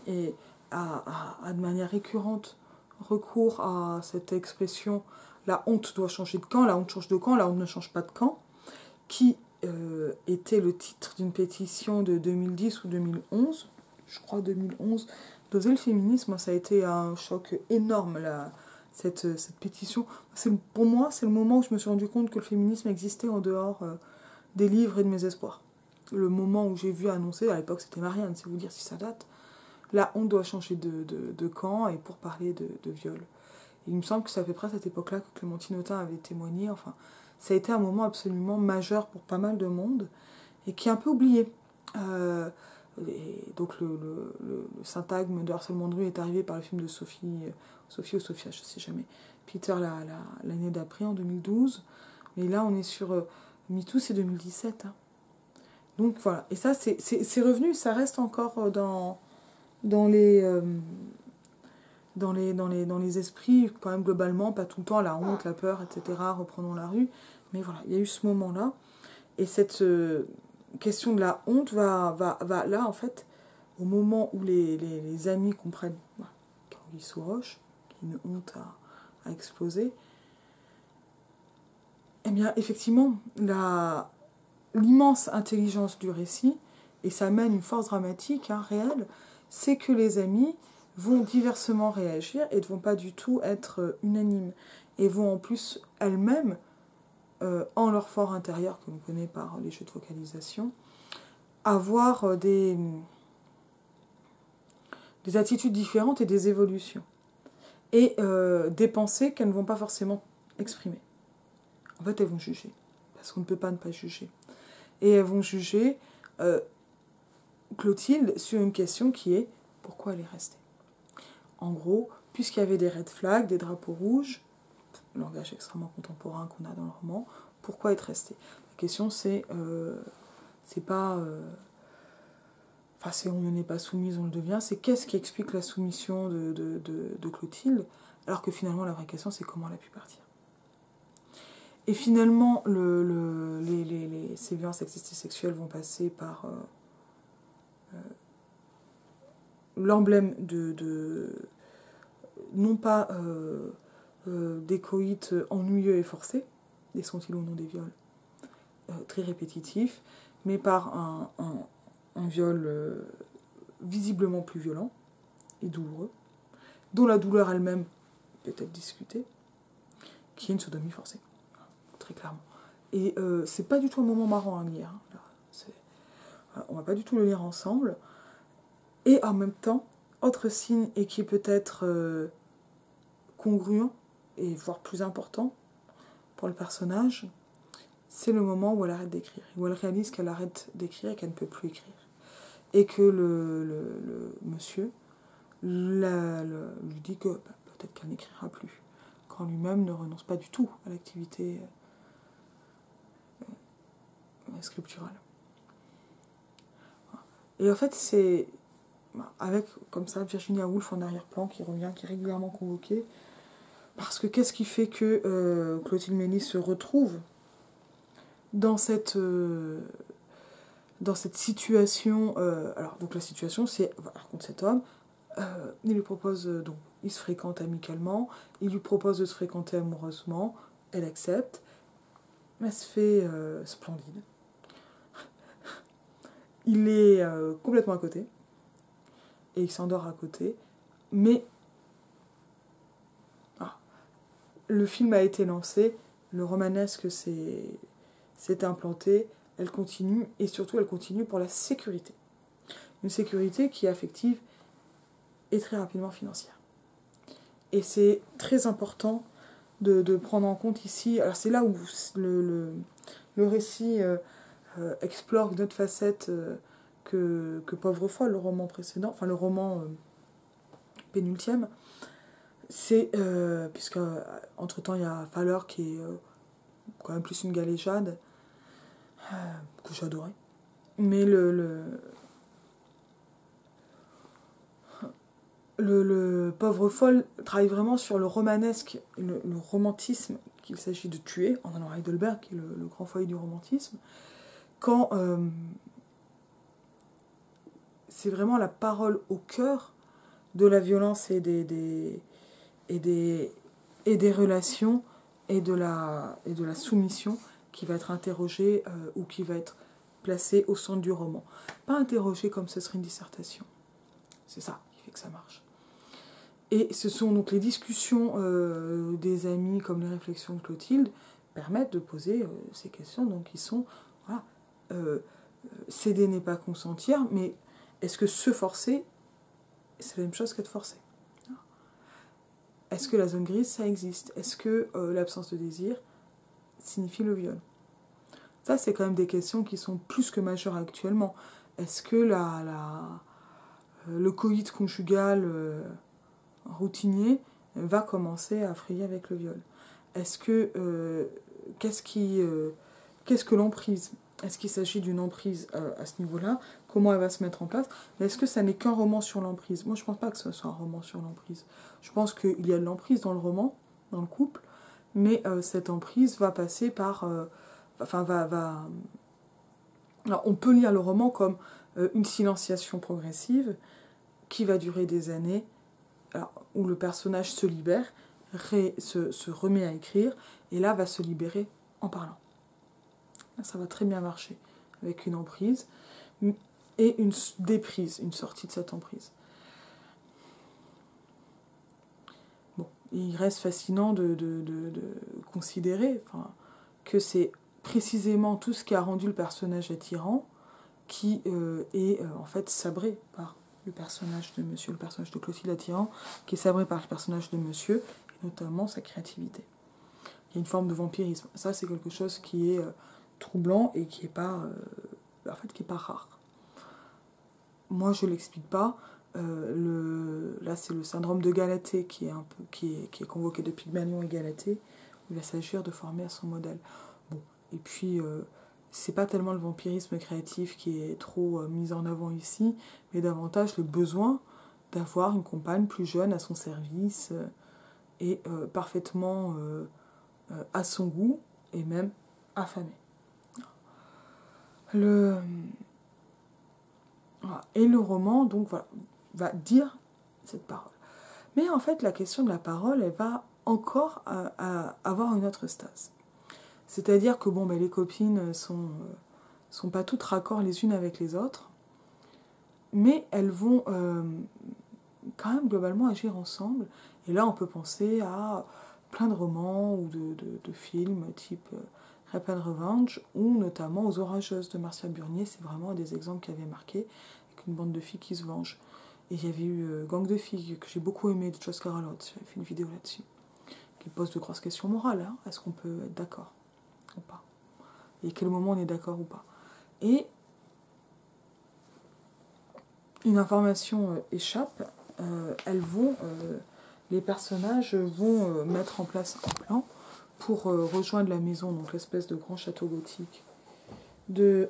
a de manière récurrente recours à cette expression la honte doit changer de camp, la honte change de camp, la honte ne change pas de camp, qui était le titre d'une pétition de 2010 ou 2011, je crois 2011, d'oser le féminisme. Ça a été un choc énorme, cette pétition. Pour moi, c'est le moment où je me suis rendu compte que le féminisme existait en dehors des livres et de mes espoirs. Le moment où j'ai vu annoncer, à l'époque c'était Marianne, c'est vous dire si ça date, la honte doit changer de camp, et pour parler de viol. Et il me semble que c'est à peu près à cette époque-là que Clémentine Autain avait témoigné. Enfin, ça a été un moment absolument majeur pour pas mal de monde, et qui est un peu oublié. Et donc le syntagme de harcèlement de rue est arrivé par le film de Sophie ou Sophia, je sais jamais, Peter l'année d'après, en 2012. Mais là, on est sur MeToo, c'est 2017. Hein. Donc voilà. Et ça, c'est revenu, ça reste encore dans les esprits, quand même globalement, pas tout le temps, la honte, la peur, etc., reprenons la rue. Mais voilà, il y a eu ce moment-là. Et cette question de la honte va là, en fait, au moment où les amis comprennent Caroline Souroche, qui a une honte à exploser, eh bien, effectivement, l'immense intelligence du récit, et ça mène une force dramatique, réelle, c'est que les amis vont diversement réagir et ne vont pas du tout être unanimes, et vont en plus elles-mêmes, en leur fort intérieur, que l'on connaît par les jeux de focalisation, avoir des attitudes différentes et des évolutions. Et des pensées qu'elles ne vont pas forcément exprimer. En fait, elles vont juger. Parce qu'on ne peut pas ne pas juger. Et elles vont juger Clotilde sur une question qui est pourquoi elle est restée. En gros, puisqu'il y avait des red flags, des drapeaux rouges, langage extrêmement contemporain qu'on a dans le roman, pourquoi être restée? La question c'est pas... si on n'est pas soumise, on le devient, c'est qu'est-ce qui explique la soumission de Clotilde, alors que finalement la vraie question c'est comment elle a pu partir. Et finalement, ces violences sexistes et sexuelles vont passer par l'emblème non pas des coïts ennuyeux et forcés, des sont-ils ou non des viols très répétitifs, mais par un viol visiblement plus violent et douloureux, dont la douleur elle-même peut être discutée, qui est une sodomie forcée, très clairement. Et c'est pas du tout un moment marrant à lire. On va pas du tout le lire ensemble. Et en même temps, autre signe, et qui est peut-être congruent, et voire plus important pour le personnage, c'est le moment où elle arrête d'écrire, où elle réalise qu'elle arrête d'écrire et qu'elle ne peut plus écrire. Et que le monsieur lui dit que peut-être qu'elle n'écrira plus, quand lui-même ne renonce pas du tout à l'activité scripturale. Et en fait, c'est avec comme ça Virginia Woolf en arrière-plan qui revient, qui est régulièrement convoquée. Parce que qu'est-ce qui fait que Clotilde Ménis se retrouve dans cette situation. Alors, donc la situation, c'est, par contre, cet homme, il lui propose, donc, il se fréquente amicalement, il lui propose de se fréquenter amoureusement, elle accepte, mais elle se fait splendide. Il est complètement à côté, et il s'endort à côté, mais le film a été lancé, le romanesque s'est implanté, elle continue, et surtout elle continue pour la sécurité. Une sécurité qui est affective et très rapidement financière. Et c'est très important de prendre en compte ici, alors c'est là où le récit explore une autre facette que Pauvre folle, le roman précédent, enfin le roman pénultième, c'est, puisque entre-temps il y a Faller qui est quand même plus une galéjade, que j'adorais. Mais le Pauvre folle travaille vraiment sur le romanesque, le romantisme qu'il s'agit de tuer, en allant à Heidelberg, qui est le grand foyer du romantisme, quand c'est vraiment la parole au cœur de la violence et des relations et de la soumission qui va être interrogée ou qui va être placée au centre du roman. Pas interrogée comme ce serait une dissertation. C'est ça qui fait que ça marche. Et ce sont donc les discussions des amis, comme les réflexions de Clotilde, permettent de poser ces questions, donc qui sont, voilà, céder n'est pas consentir, mais est-ce que se forcer, c'est la même chose qu'être forcé? Est-ce que la zone grise, ça existe? Est-ce que l'absence de désir signifie le viol? Ça, c'est quand même des questions qui sont plus que majeures actuellement. Est-ce que le coït conjugal routinier va commencer à frayer avec le viol? Est-ce que qu'est-ce que l'emprise? Est-ce qu'il s'agit d'une emprise à ce niveau-là? Comment elle va se mettre en place? Mais est-ce que ça n'est qu'un roman sur l'emprise? Moi, je ne pense pas que ce soit un roman sur l'emprise. Je pense qu'il y a de l'emprise dans le roman, dans le couple, mais cette emprise va passer par... Alors, on peut lire le roman comme une silenciation progressive qui va durer des années, alors, où le personnage se libère, se remet à écrire, et là va se libérer en parlant. Ça va très bien marcher, avec une emprise et une déprise, une sortie de cette emprise. Bon, il reste fascinant de considérer que c'est précisément tout ce qui a rendu le personnage attirant qui est en fait sabré par le personnage de Monsieur, le personnage de Clotilde attirant, qui est sabré par le personnage de Monsieur, et notamment sa créativité. Il y a une forme de vampirisme. Ça, c'est quelque chose qui est troublant et qui est pas qui est pas rare. Moi, je l'explique pas. Là, c'est le syndrome de Galatée qui est convoqué depuis Pygmalion et Galatée, où il va s'agir de former à son modèle. Bon, et puis c'est pas tellement le vampirisme créatif qui est trop mis en avant ici, mais davantage le besoin d'avoir une compagne plus jeune à son service et parfaitement à son goût et même affamée. Et le roman, donc, voilà, va dire cette parole. Mais en fait, la question de la parole, elle va encore avoir une autre stase. C'est-à-dire que les copines sont pas toutes raccord les unes avec les autres, mais elles vont quand même globalement agir ensemble. Et là, on peut penser à plein de romans ou de films type Rape and Revenge, ou notamment aux Orageuses de Marcia Burnier. C'est vraiment des exemples qui avaient marqué, avec une bande de filles qui se vengent. Et il y avait eu Gang de filles, que j'ai beaucoup aimé, de Joss Carol Oates. J'avais fait une vidéo là-dessus, qui pose de grosses questions morales. Hein. Est-ce qu'on peut être d'accord ou pas? Et à quel moment on est d'accord ou pas? Et une information échappe, les personnages vont mettre en place un plan pour rejoindre la maison, donc l'espèce de grand château gothique de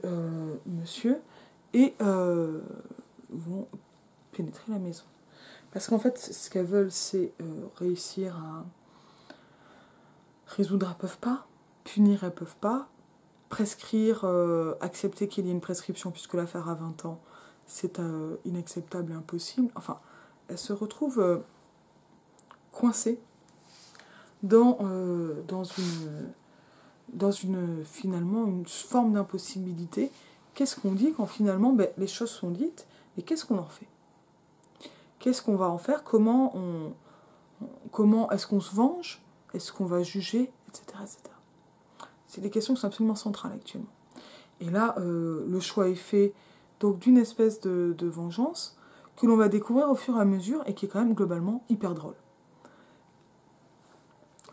Monsieur, et vont pénétrer la maison. Parce qu'en fait, ce qu'elles veulent, c'est réussir à résoudre, elles peuvent pas, punir, elles peuvent pas, prescrire, accepter qu'il y ait une prescription, puisque l'affaire a 20 ans, c'est inacceptable et impossible. Enfin, elles se retrouvent coincées dans finalement une forme d'impossibilité. Qu'est-ce qu'on dit quand finalement les choses sont dites, et qu'est-ce qu'on en fait? Qu'est-ce qu'on va en faire? Comment est-ce qu'on se venge? Est-ce qu'on va juger? Etc. etc. C'est des questions qui sont absolument centrales actuellement. Et là, le choix est fait donc d'une espèce de vengeance que l'on va découvrir au fur et à mesure et qui est quand même globalement hyper drôle.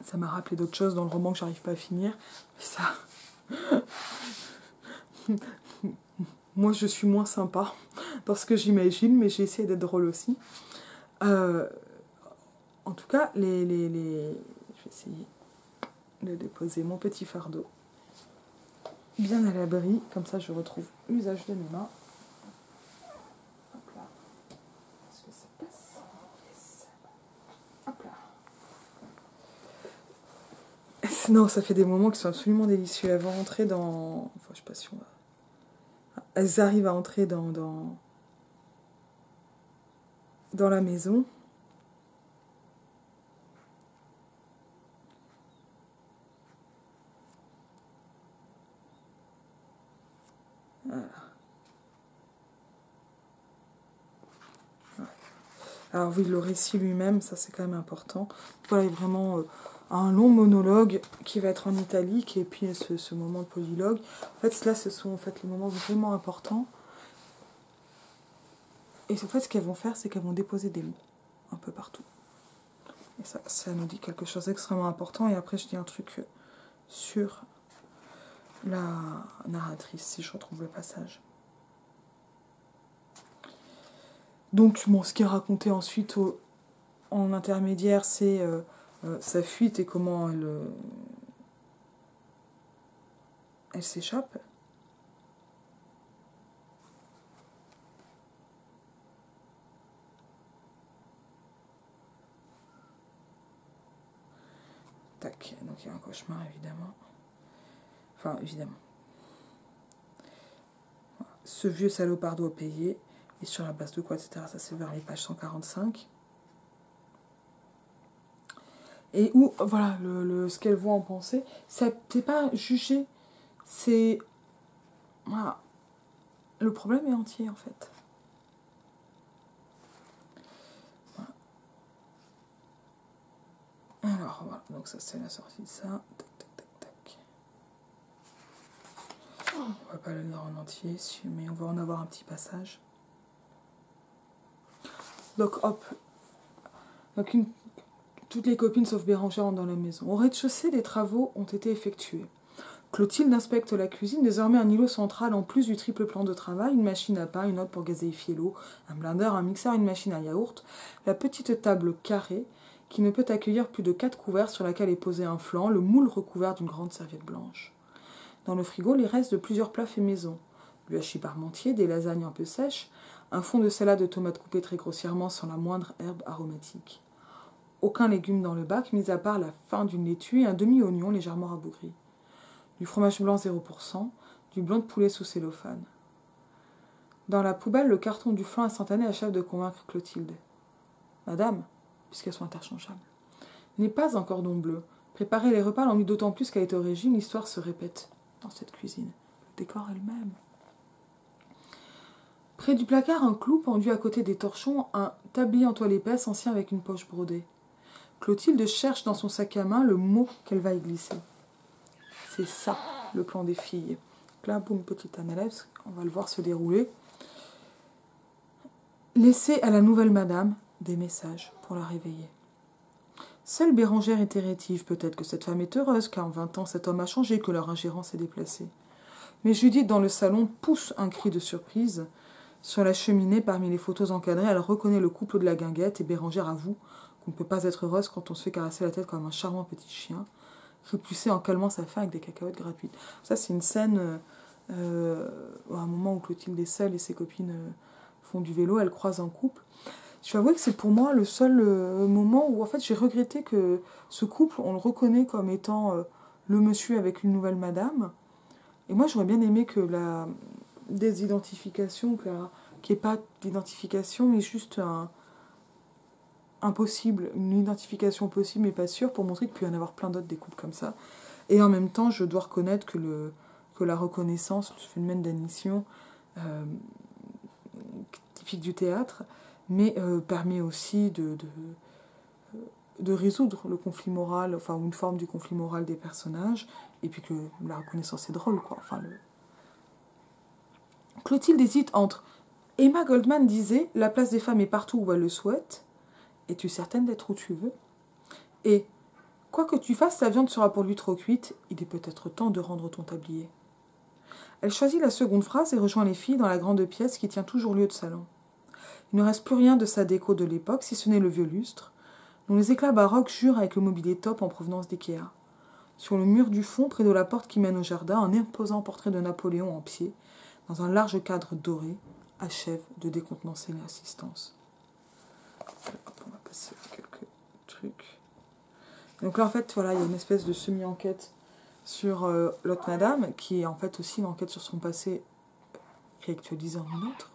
Ça m'a rappelé d'autres choses dans le roman que j'arrive pas à finir. Mais ça... Moi, je suis moins sympa dans ce que j'imagine, mais j'ai essayé d'être drôle aussi. En tout cas, je vais essayer de déposer mon petit fardeau bien à l'abri, comme ça je retrouve l'usage de mes mains. Hop là. Est-ce que ça passe? Yes. Hop là. Non, ça fait des moments qui sont absolument délicieux. Elles vont rentrer dans... Enfin, je sais pas si on va... Elles arrivent à entrer dans la maison. Voilà. Alors oui, le récit lui-même, ça c'est quand même important. Voilà, il y a vraiment un long monologue qui va être en italique et puis ce moment de polylogue. En fait, là, ce sont en fait les moments vraiment importants. Et en fait, ce qu'elles vont faire, c'est qu'elles vont déposer des mots un peu partout. Et ça nous dit quelque chose d'extrêmement important. Et après, je dis un truc sur la narratrice, si je retrouve le passage. Donc, bon, ce qui est raconté ensuite en intermédiaire, c'est sa fuite et comment elle s'échappe. Tac, donc il y a un cauchemar, évidemment. Enfin, évidemment. Voilà. Ce vieux salopard doit payer. Et sur la base de quoi, etc. Ça, c'est vers les pages 145. Et où, voilà, ce qu'elles vont en penser, c'est pas jugé, c'est... Voilà. Le problème est entier, en fait. Voilà. Alors, voilà, donc ça, c'est la sortie de ça. Tac, tac, tac, tac. On va pas le lire en entier, mais on va en avoir un petit passage. Donc, hop. Donc, toutes les copines sauf Bérangère rentrent dans la maison. Au rez-de-chaussée, des travaux ont été effectués. Clotilde inspecte la cuisine, désormais un îlot central en plus du triple plan de travail, une machine à pain, une autre pour gazéifier l'eau, un blender, un mixeur, une machine à yaourt, la petite table carrée qui ne peut accueillir plus de 4 couverts sur laquelle est posé un flanc, le moule recouvert d'une grande serviette blanche. Dans le frigo, les restes de plusieurs plats faits maison. Du hachis parmentier, des lasagnes un peu sèches, un fond de salade de tomates coupées très grossièrement sans la moindre herbe aromatique. Aucun légume dans le bac, mis à part la fin d'une laitue et un demi-oignon légèrement rabougri. Du fromage blanc 0%, du blanc de poulet sous cellophane. Dans la poubelle, le carton du flan instantané achève de convaincre Clotilde. Madame, puisqu'elles sont interchangeables, n'est pas un cordon bleu. Préparer les repas l'ennuie d'autant plus qu'à l'état origine, l'histoire se répète dans cette cuisine. Le décor est le même. Près du placard, un clou pendu à côté des torchons, un tablier en toile épaisse ancien avec une poche brodée. Clotilde cherche dans son sac à main le mot qu'elle va y glisser. C'est ça, le plan des filles. Là, boum, petite analyse, on va le voir se dérouler. Laissez à la nouvelle madame des messages pour la réveiller. Seule Bérangère était rétive. Peut-être que cette femme est heureuse, car en 20 ans, cet homme a changé, que leur ingérence est déplacée. Mais Judith, dans le salon, pousse un cri de surprise. Sur la cheminée, parmi les photos encadrées, elle reconnaît le couple de la guinguette et Bérangère avoue qu'on ne peut pas être heureuse quand on se fait caresser la tête comme un charmant petit chien, repoussé en calmant sa faim avec des cacahuètes gratuites. Ça, c'est une scène à un moment où Clotilde est seule et ses copines font du vélo, elles croisent un couple. Je vais avouer que c'est pour moi le seul moment où en fait j'ai regretté que ce couple, on le reconnaît comme étant le monsieur avec une nouvelle madame. Et moi j'aurais bien aimé que la désidentification, qu'il n'y ait pas d'identification, mais juste impossible, une identification possible mais pas sûre, pour montrer qu'il peut y en avoir plein d'autres des couples comme ça. Et en même temps, je dois reconnaître que la reconnaissance, le phénomène d'admission, typique du théâtre, mais permet aussi de résoudre le conflit moral, enfin une forme du conflit moral des personnages, et puis que la reconnaissance est drôle, quoi. Enfin, Clotilde hésite entre Emma Goldman disait la place des femmes est partout où elle le souhaite, es-tu certaine d'être où tu veux? Et quoi que tu fasses, la viande sera pour lui trop cuite, il est peut-être temps de rendre ton tablier. Elle choisit la seconde phrase et rejoint les filles dans la grande pièce qui tient toujours lieu de salon. Il ne reste plus rien de sa déco de l'époque, si ce n'est le vieux lustre, dont les éclats baroques jurent avec le mobilier top en provenance d'Ikea. Sur le mur du fond, près de la porte qui mène au jardin, un imposant portrait de Napoléon en pied, dans un large cadre doré, achève de décontenancer l'assistance. On va passer à quelques trucs. Donc là, en fait, voilà, il y a une espèce de semi-enquête sur l'autre madame, qui est en fait aussi une enquête sur son passé réactualisé en une autre.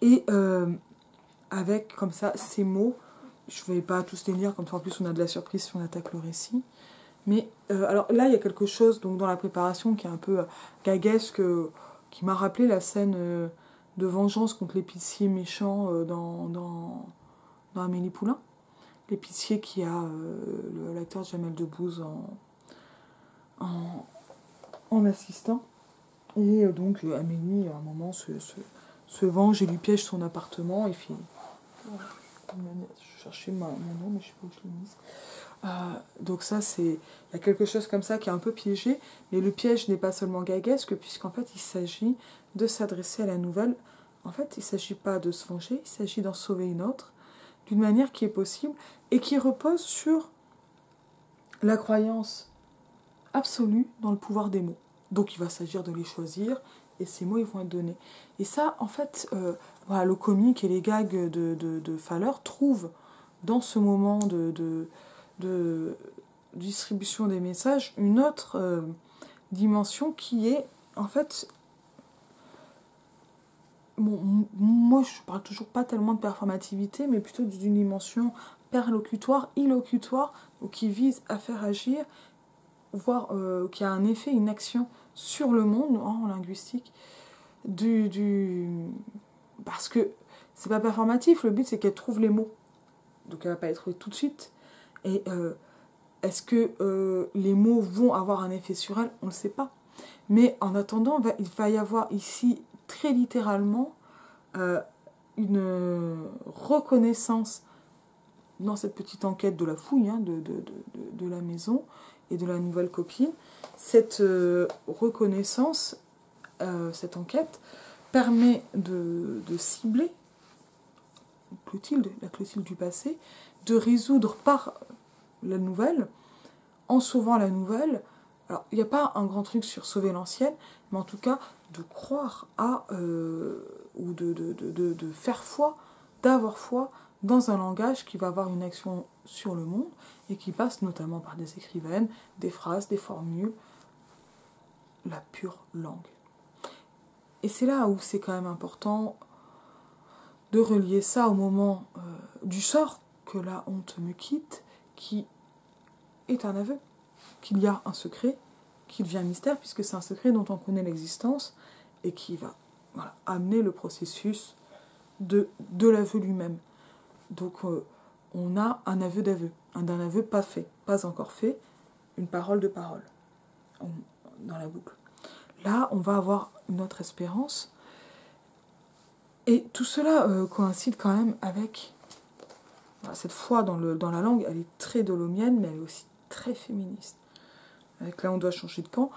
Et avec, comme ça, ces mots, je ne vais pas tous les lire, comme ça en plus on a de la surprise si on attaque le récit. Mais alors là, il y a quelque chose donc, dans la préparation qui est un peu gaguesque, qui m'a rappelé la scène de vengeance contre l'épicier méchant dans Amélie Poulain. L'épicier qui a l'acteur Jamel Debbouze en assistant. Et donc Amélie, à un moment, se venge et lui piège son appartement. Et puis, je cherchais mon nom, mais je ne sais pas où je l'ai mise. Donc ça, il y a quelque chose comme ça qui est un peu piégé. Mais le piège n'est pas seulement gaguesque, puisqu'en fait, il s'agit de s'adresser à la nouvelle. En fait, il ne s'agit pas de se venger, il s'agit d'en sauver une autre, d'une manière qui est possible, et qui repose sur la croyance absolue dans le pouvoir des mots. Donc il va s'agir de les choisir, et ces mots ils vont être donnés. Et ça, en fait, voilà, le comique et les gags de Faller trouvent dans ce moment de distribution des messages une autre dimension qui est, en fait, bon, moi je parle toujours pas tellement de performativité, mais plutôt d'une dimension perlocutoire, illocutoire, qui vise à faire agir, voire qui a un effet, une action sur le monde en linguistique, parce que c'est pas performatif, le but c'est qu'elle trouve les mots, donc elle va pas être trouvée tout de suite, et est-ce que les mots vont avoir un effet sur elle? On ne le sait pas, mais en attendant il va y avoir ici très littéralement une reconnaissance dans cette petite enquête de la fouille de la maison et de la nouvelle copine. Cette reconnaissance, cette enquête, permet de cibler Clotilde, la Clotilde du passé, de résoudre par la nouvelle, en sauvant la nouvelle. Alors, il n'y a pas un grand truc sur sauver l'ancienne, mais en tout cas, de croire à, ou de faire foi, d'avoir foi dans un langage qui va avoir une action sur le monde, et qui passe notamment par des écrivaines, des phrases, des formules, la pure langue. Et c'est là où c'est quand même important de relier ça au moment du sort que la honte me quitte, qui est un aveu, qu'il y a un secret, qu'il devient un mystère, puisque c'est un secret dont on connaît l'existence, et qui va amener le processus de l'aveu lui-même. Donc on a un aveu d'aveu, d'un aveu pas fait, pas encore fait, une parole de parole, dans la boucle. Là, on va avoir une autre espérance, et tout cela coïncide quand même avec cette foi dans la langue. Elle est très dolomienne, mais elle est aussi très féministe. Avec là, on doit changer de camp,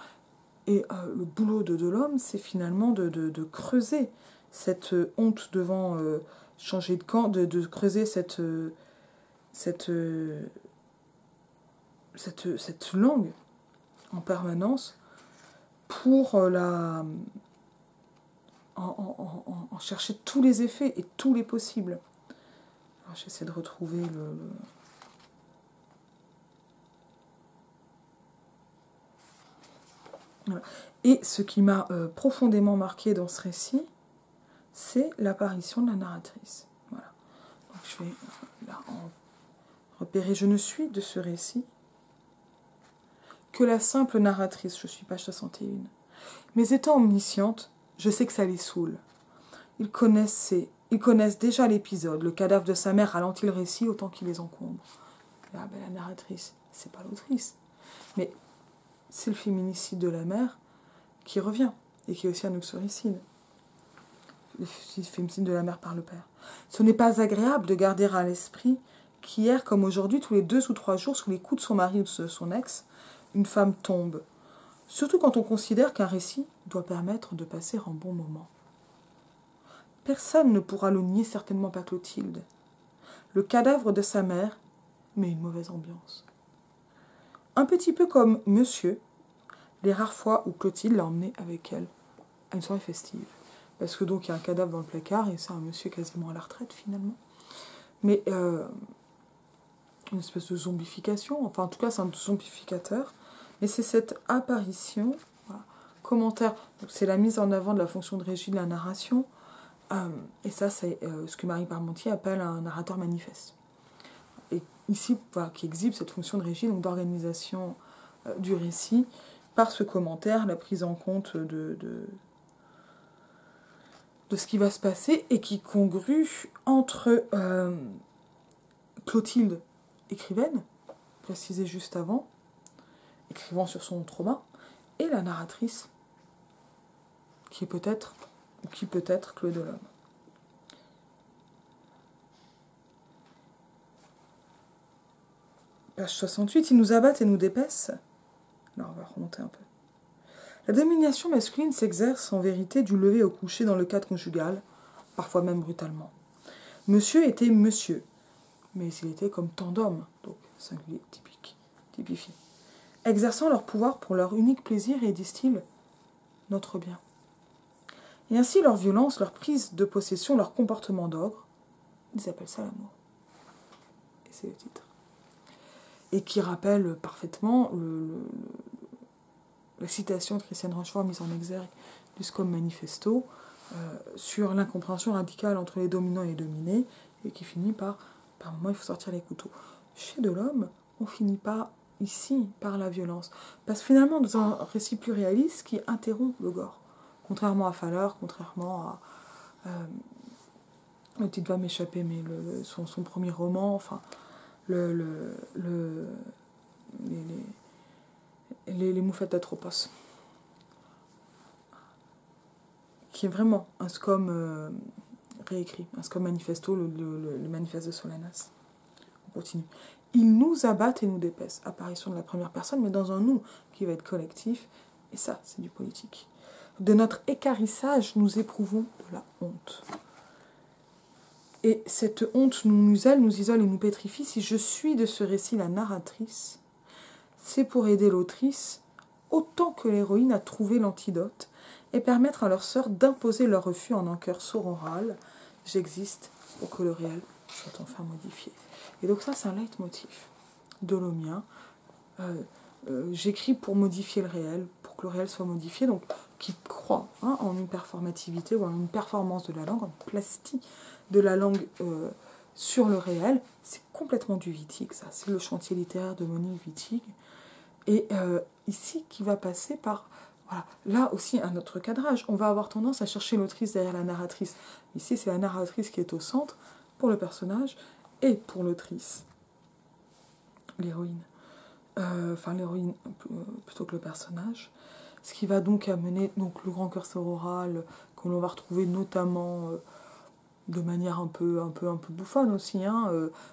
et le boulot de Delhomme, c'est finalement de creuser cette honte devant changer de camp, de creuser cette langue en permanence pour en chercher tous les effets et tous les possibles. J'essaie de retrouver Voilà. Et ce qui m'a profondément marqué dans ce récit, c'est l'apparition de la narratrice. Voilà. Donc je vais là, repérer, je ne suis de ce récit que la simple narratrice, je suis page 61. Mais étant omnisciente, je sais que ça les saoule. Ils connaissent déjà l'épisode, le cadavre de sa mère ralentit le récit autant qu'il les encombre. Ah ben la narratrice, c'est pas l'autrice. Mais c'est le féminicide de la mère qui revient, et qui est aussi un uxoricide. Le féminicide de la mère par le père. Ce n'est pas agréable de garder à l'esprit qu'hier, comme aujourd'hui, tous les 2 ou 3 jours, sous les coups de son mari ou de son ex, une femme tombe. Surtout quand on considère qu'un récit doit permettre de passer un bon moment. Personne ne pourra le nier, certainement pas Clotilde. Le cadavre de sa mère met une mauvaise ambiance. Un petit peu comme Monsieur, les rares fois où Clotilde l'a emmené avec elle à une soirée festive. Parce que donc il y a un cadavre dans le placard et c'est un monsieur quasiment à la retraite finalement. Mais une espèce de zombification, enfin en tout cas c'est un zombificateur. Mais c'est cette apparition, voilà. Commentaire, c'est la mise en avant de la fonction de régie de la narration. Et ça c'est ce que Marie Parmentier appelle un narrateur manifeste. Et ici, voilà, qui exhibe cette fonction de régie, donc d'organisation du récit, par ce commentaire, la prise en compte de ce qui va se passer et qui congrue entre Clotilde, écrivaine, précisé juste avant, écrivant sur son trauma, et la narratrice, qui peut être Claude Delhomme. Page 68, ils nous abattent et nous dépaissent. Alors on va remonter un peu. La domination masculine s'exerce en vérité du lever au coucher dans le cadre conjugal, parfois même brutalement. Monsieur était monsieur, mais il était comme tant d'hommes, donc singulier, typifié, exerçant leur pouvoir pour leur unique plaisir et, disent-ils, notre bien. Et ainsi leur violence, leur prise de possession, leur comportement d'ogre, ils appellent ça l'amour. Et c'est le titre. Et qui rappelle parfaitement la citation de Christiane Rochefort mise en exergue du SCOM Manifesto sur l'incompréhension radicale entre les dominants et les dominés, et qui finit par moment il faut sortir les couteaux. Chez Delhomme, on finit pas ici par la violence, parce que finalement dans un récit plus réaliste qui interrompt le gore, contrairement à Faller, contrairement à le titre va m'échapper, mais son premier roman, enfin les moufettes d'Atropos, qui est vraiment un SCOM réécrit, un SCOM manifesto, le manifeste de Solanas. On continue. Ils nous abattent et nous dépaissent. Apparition de la première personne, mais dans un nous qui va être collectif, et ça, c'est du politique. De notre écarissage, nous éprouvons de la honte. Et cette honte nous muselle, nous isole et nous pétrifie. Si je suis de ce récit la narratrice, c'est pour aider l'autrice, autant que l'héroïne, à trouver l'antidote et permettre à leur sœur d'imposer leur refus en un cœur sororal. J'existe pour que le réel soit enfin modifié. Et donc ça, c'est un leitmotiv delhomien. J'écris pour modifier le réel, pour que le réel soit modifié, donc qui croit en une performativité ou en une performance de la langue, en plastie de la langue sur le réel. C'est complètement du Wittig, ça. C'est le chantier littéraire de Monique Wittig. Et ici, qui va passer par... Voilà, là aussi, un autre cadrage. On va avoir tendance à chercher l'autrice derrière la narratrice. Ici, c'est la narratrice qui est au centre pour le personnage et pour l'autrice. L'héroïne. Enfin, l'héroïne plutôt que le personnage. Ce qui va donc amener donc, le grand cœur sororal, que l'on va retrouver notamment de manière un peu bouffonne aussi,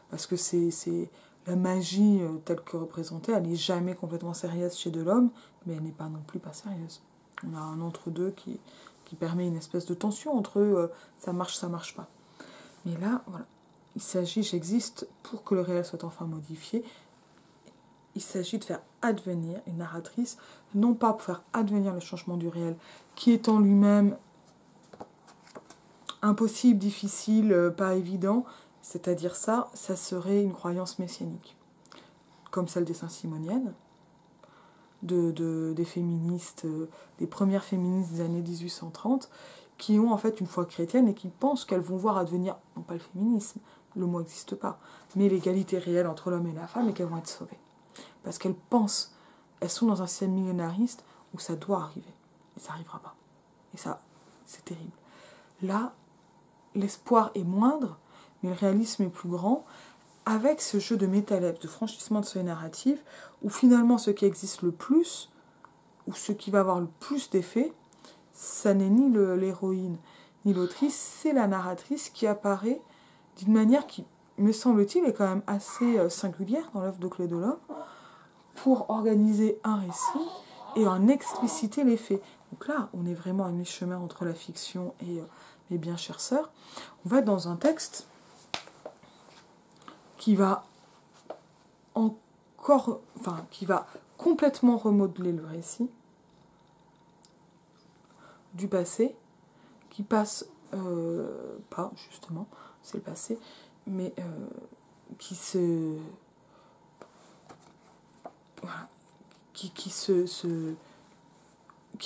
parce que c'est la magie telle que représentée, elle n'est jamais complètement sérieuse chez Delhomme, mais elle n'est pas non plus pas sérieuse. On a un entre-deux qui permet une espèce de tension entre ça marche pas. Mais là, voilà, il s'agit, j'existe pour que le réel soit enfin modifié. Il s'agit de faire advenir une narratrice, non pas pour faire advenir le changement du réel, qui est en lui-même impossible, difficile, pas évident, c'est-à-dire ça serait une croyance messianique, comme celle des Saint-Simoniennes, des féministes, des premières féministes des années 1830, qui ont en fait une foi chrétienne et qui pensent qu'elles vont voir advenir, non pas le féminisme, le mot n'existe pas, mais l'égalité réelle entre l'homme et la femme et qu'elles vont être sauvées. Parce qu'elles pensent, elles sont dans un système millénariste où ça doit arriver, et ça n'arrivera pas. Et ça, c'est terrible. Là, l'espoir est moindre, mais le réalisme est plus grand, avec ce jeu de métalèpse, de franchissement de seuil narratif, où finalement ce qui existe le plus, ou ce qui va avoir le plus d'effet, ça n'est ni l'héroïne, ni l'autrice, c'est la narratrice qui apparaît d'une manière qui, me semble-t-il, est quand même assez singulière dans l'œuvre de Clé de l'Homme, pour organiser un récit et en expliciter les faits. Donc là, on est vraiment à mi-chemin entre la fiction et mes bien chères sœurs. On va être dans un texte qui va qui va complètement remodeler le récit du passé, qui passe, pas justement, c'est le passé, mais qui se... Voilà, qui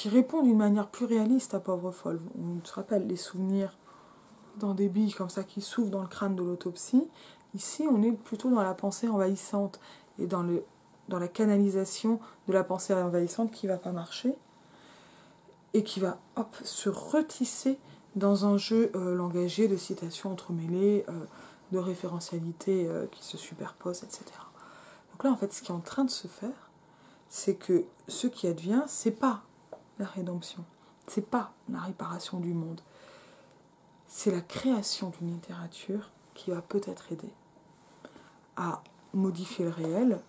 répond d'une manière plus réaliste à Pauvre Folle. On se rappelle les souvenirs dans des billes comme ça qui s'ouvrent dans le crâne de l'autopsie. Ici, on est plutôt dans la pensée envahissante et dans la canalisation de la pensée envahissante qui ne va pas marcher et qui va se retisser dans un jeu langagier de citations entremêlées, de référentialité qui se superposent, etc. Donc là, en fait, ce qui est en train de se faire, c'est que ce qui advient, c'est pas la rédemption, c'est pas la réparation du monde, c'est la création d'une littérature qui va peut-être aider à modifier le réel,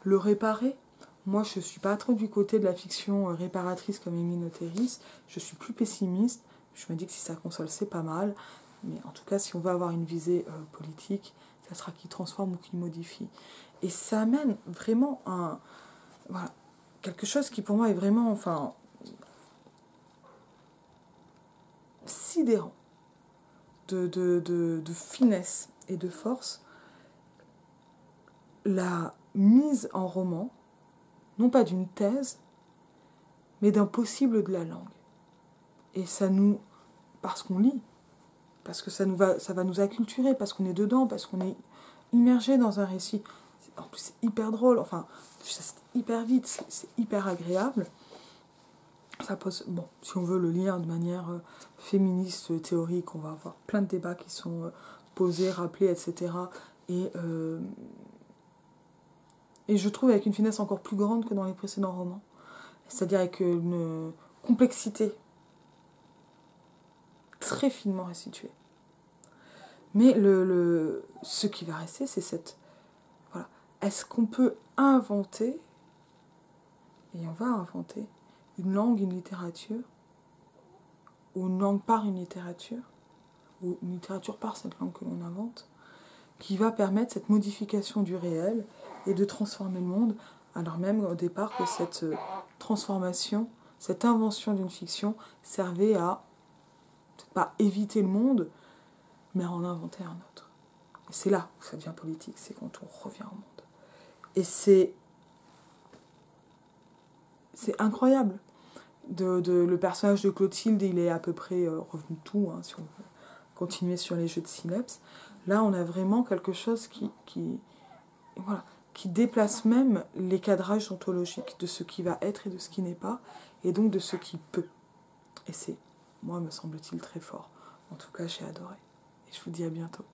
le réparer. Moi, je ne suis pas trop du côté de la fiction réparatrice comme Émile Noteris, je suis plus pessimiste, je me dis que si ça console, c'est pas mal, mais en tout cas, si on veut avoir une visée politique, ça sera qui transforme ou qui modifie. Et ça amène vraiment quelque chose qui pour moi est vraiment, sidérant de finesse et de force, la mise en roman, non pas d'une thèse, mais d'un possible de la langue. Et ça nous... parce qu'on lit, parce que ça va nous acculturer, parce qu'on est dedans, parce qu'on est immergé dans un récit. En plus, c'est hyper drôle, c'est hyper vite, c'est hyper agréable. Ça pose, si on veut le lire de manière féministe, théorique, on va avoir plein de débats qui sont posés, rappelés, etc. Et je trouve avec une finesse encore plus grande que dans les précédents romans. C'est-à-dire avec une complexité très finement restituée. Mais ce qui va rester, c'est cette... Voilà. Est-ce qu'on peut inventer, et on va inventer, une langue, une littérature, ou une langue par une littérature, ou une littérature par cette langue que l'on invente, qui va permettre cette modification du réel et de transformer le monde, alors même au départ que cette transformation, cette invention d'une fiction servait à, peut-être pas éviter le monde, mais à en inventer un autre. Et c'est là où ça devient politique, c'est quand on revient au monde. Et c'est incroyable. Le personnage de Clotilde, il est à peu près revenu de tout, si on veut continuer sur les jeux de synapses. Là, on a vraiment quelque chose qui déplace même les cadrages ontologiques de ce qui va être et de ce qui n'est pas, et donc de ce qui peut. Et c'est, moi, me semble-t-il, très fort. En tout cas, j'ai adoré. Et je vous dis à bientôt.